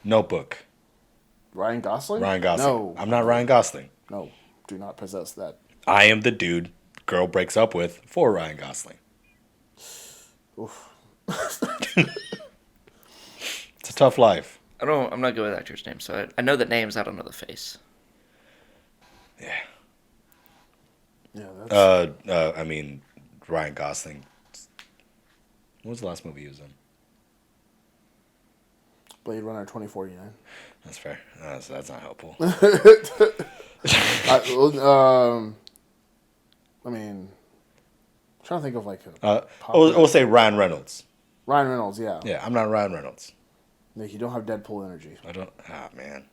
S1: Notebook.
S2: Ryan Gosling?
S1: Ryan Gosling.
S2: No.
S1: I'm not Ryan Gosling.
S2: No, do not possess that.
S1: I am the dude girl breaks up with for Ryan Gosling.
S2: Oof.
S1: It's a tough life.
S3: I'm not good with actors' names, so I know the names. I don't know the face.
S1: Yeah.
S2: Yeah, that's...
S1: I mean, Ryan Gosling. What was the last movie he was in?
S2: Blade Runner 2049.
S1: That's fair. So that's not helpful.
S2: I mean, I'm trying to think of like
S1: we'll say Ryan Reynolds.
S2: Ryan Reynolds, yeah.
S1: Yeah, I'm not Ryan Reynolds.
S2: Nick, you don't have Deadpool energy.
S1: I don't. Ah, man.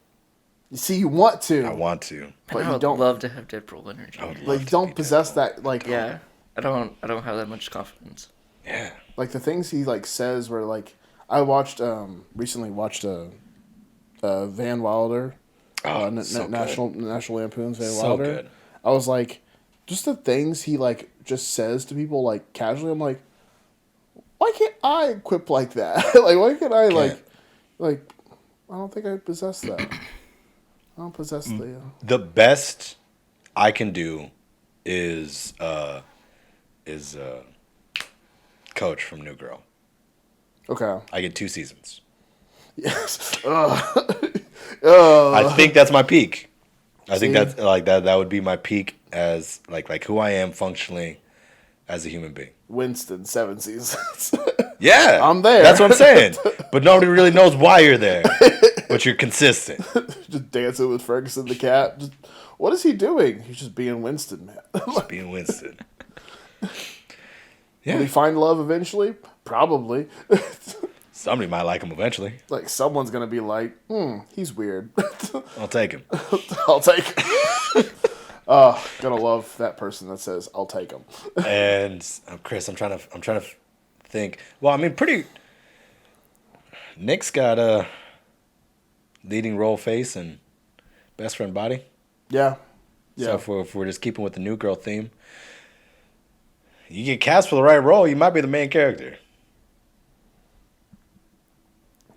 S2: You see, you want to.
S1: I want to.
S2: But
S3: I
S2: you
S3: would
S2: don't
S3: love to have Deadpool energy.
S2: like. You don't possess that. Like,
S3: Yeah, I don't have that much confidence.
S1: Yeah.
S2: like the things he like says. Where like I watched recently watched Van Wilder,
S1: So
S2: National Lampoon's Van
S1: So
S2: Wilder.
S1: good.
S2: I was like, just the things he like just says to people like casually. I'm like, why can't I quip like that? Like, why can't I like? I don't think I possess that. I don't possess the.
S1: The best I can do is Coach from New Girl.
S2: Okay.
S1: I get 2 seasons.
S2: Yes.
S1: I think that's my peak. I think
S2: See?
S1: that's like that. That would be my peak as like who I am functionally as a human being.
S2: Winston, 7 seasons.
S1: Yeah,
S2: I'm there.
S1: That's what I'm saying. But nobody really knows why you're there. But you're consistent.
S2: Just dancing with Ferguson the cat. Just, what is he doing? He's just being Winston, man.
S1: Just being Winston.
S2: Will
S1: Yeah,
S2: he find love eventually? Probably.
S1: somebody might like him eventually.
S2: Like, someone's going to be like, he's weird.
S1: I'll take him.
S2: I'll take him. Oh, gonna love that person that says, I'll take him.
S1: And Chris, I'm trying to think. Well, I mean, Nick's got a leading role face and best friend body.
S2: Yeah.
S1: So if we're just keeping with the New Girl theme, you get cast for the right role, you might be the main character.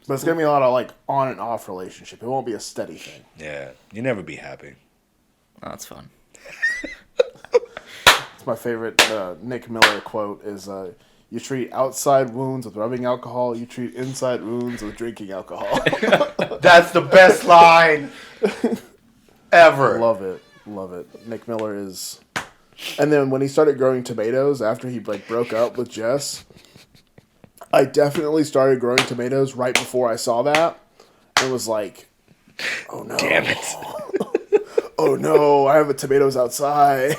S2: But it's going to be a lot of, like, on and off relationship. It won't be a steady thing.
S1: Yeah, you never be happy.
S3: Oh, that's fun.
S2: It's my favorite Nick Miller quote is, you treat outside wounds with rubbing alcohol, you treat inside wounds with drinking alcohol.
S1: That's the best line ever.
S2: Love it. Love it. Nick Miller is... And then when he started growing tomatoes after he, like, broke up with Jess, I definitely started growing tomatoes right before I saw that. It was like, oh no.
S1: Damn it.
S2: Oh no, I have the tomatoes outside.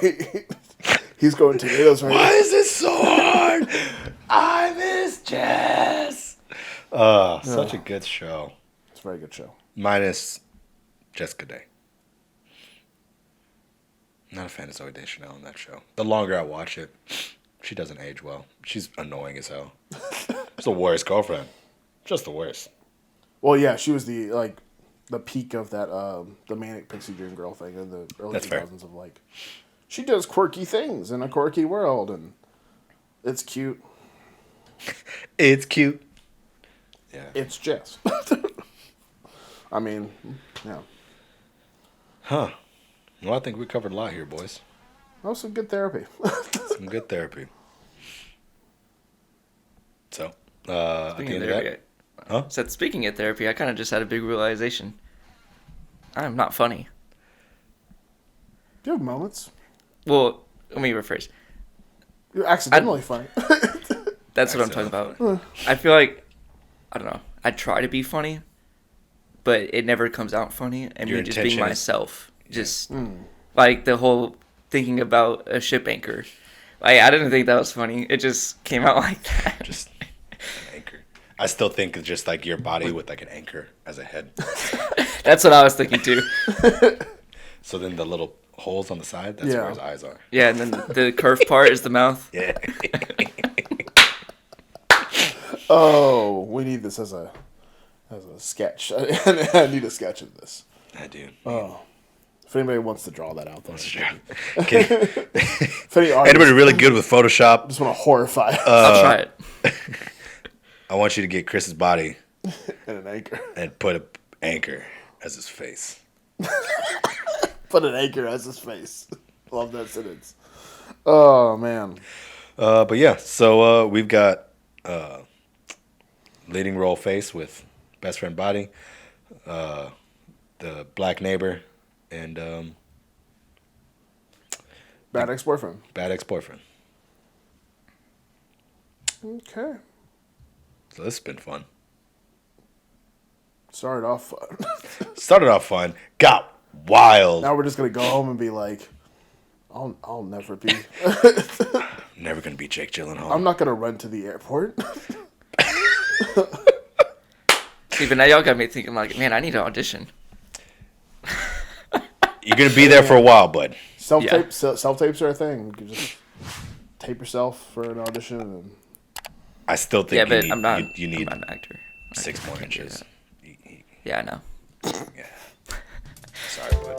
S2: He's growing tomatoes right
S1: Why
S2: now.
S1: is this so hard? I miss Jess. Such a good show.
S2: It's a very good show.
S1: Minus Jessica Day. Not a fan of Zoe Deschanel in that show. The longer I watch it, she doesn't age well. She's annoying as hell. She's the worst girlfriend. Just the worst.
S2: Well, yeah, she was the peak of that the manic pixie dream girl thing in the early
S1: That's
S2: 2000s
S1: fair.
S2: of like, she does quirky things in a quirky world and it's cute.
S1: It's cute. Yeah.
S2: It's Jess. I mean, yeah.
S1: Huh. Well, I think we covered a lot here, boys.
S2: That was some good therapy.
S1: Some good therapy. So, at the
S3: Speaking
S1: end
S3: of
S1: of
S3: therapy,
S1: that, huh?
S3: said speaking of therapy, I kind of just had a big realization. I'm not funny.
S2: You have moments.
S3: Well, let me rephrase.
S2: You're accidentally funny.
S3: That's what I'm talking about. I feel like, I don't know, I try to be funny, but it never comes out funny. And
S1: Your
S3: me just being
S1: intention is-
S3: myself. Just, like, the whole thinking about a ship anchor. Like, I didn't think that was funny. It just came out like that.
S1: Just an anchor. I still think it's just like your body with like an anchor as a head.
S3: That's what I was thinking, too.
S1: So then the little holes on the side, that's
S2: Yeah.
S1: where his eyes are.
S3: Yeah, and then the curved part is the mouth.
S1: Yeah.
S2: Oh, we need this as a sketch. I need a sketch of this.
S1: I do.
S2: Oh. If anybody wants to draw that out, though.
S1: That's true. Okay.
S2: If any artists
S1: Anybody really good with Photoshop?
S2: just want to horrify
S3: I'll try it.
S1: I want you to get Chris's body
S2: in an anchor.
S1: and put an anchor as his face.
S2: Put an anchor as his face. Love that sentence. Oh, man.
S1: But yeah, so we've got leading role face with best friend body, the black neighbor, and
S2: Bad ex-boyfriend.
S1: bad ex-boyfriend.
S2: Okay.
S1: So this has been fun.
S2: Started off fun.
S1: Started off fun, got wild.
S2: Now we're just going to go home and be like, I'll never be.
S1: Never gonna be Jake Gyllenhaal.
S2: I'm not going to run to the airport.
S3: See, but now y'all got me thinking, like, man, I need an audition.
S1: You're gonna be there for a while, bud.
S2: Self-tapes are a thing. You can just tape yourself for an audition. And...
S1: I still think
S3: Yeah, but
S1: you
S3: I'm not.
S1: need
S3: I'm not an actor.
S1: 6 more
S3: I can't do
S1: inches.
S3: that. Yeah, I know.
S1: Yeah. Sorry, bud.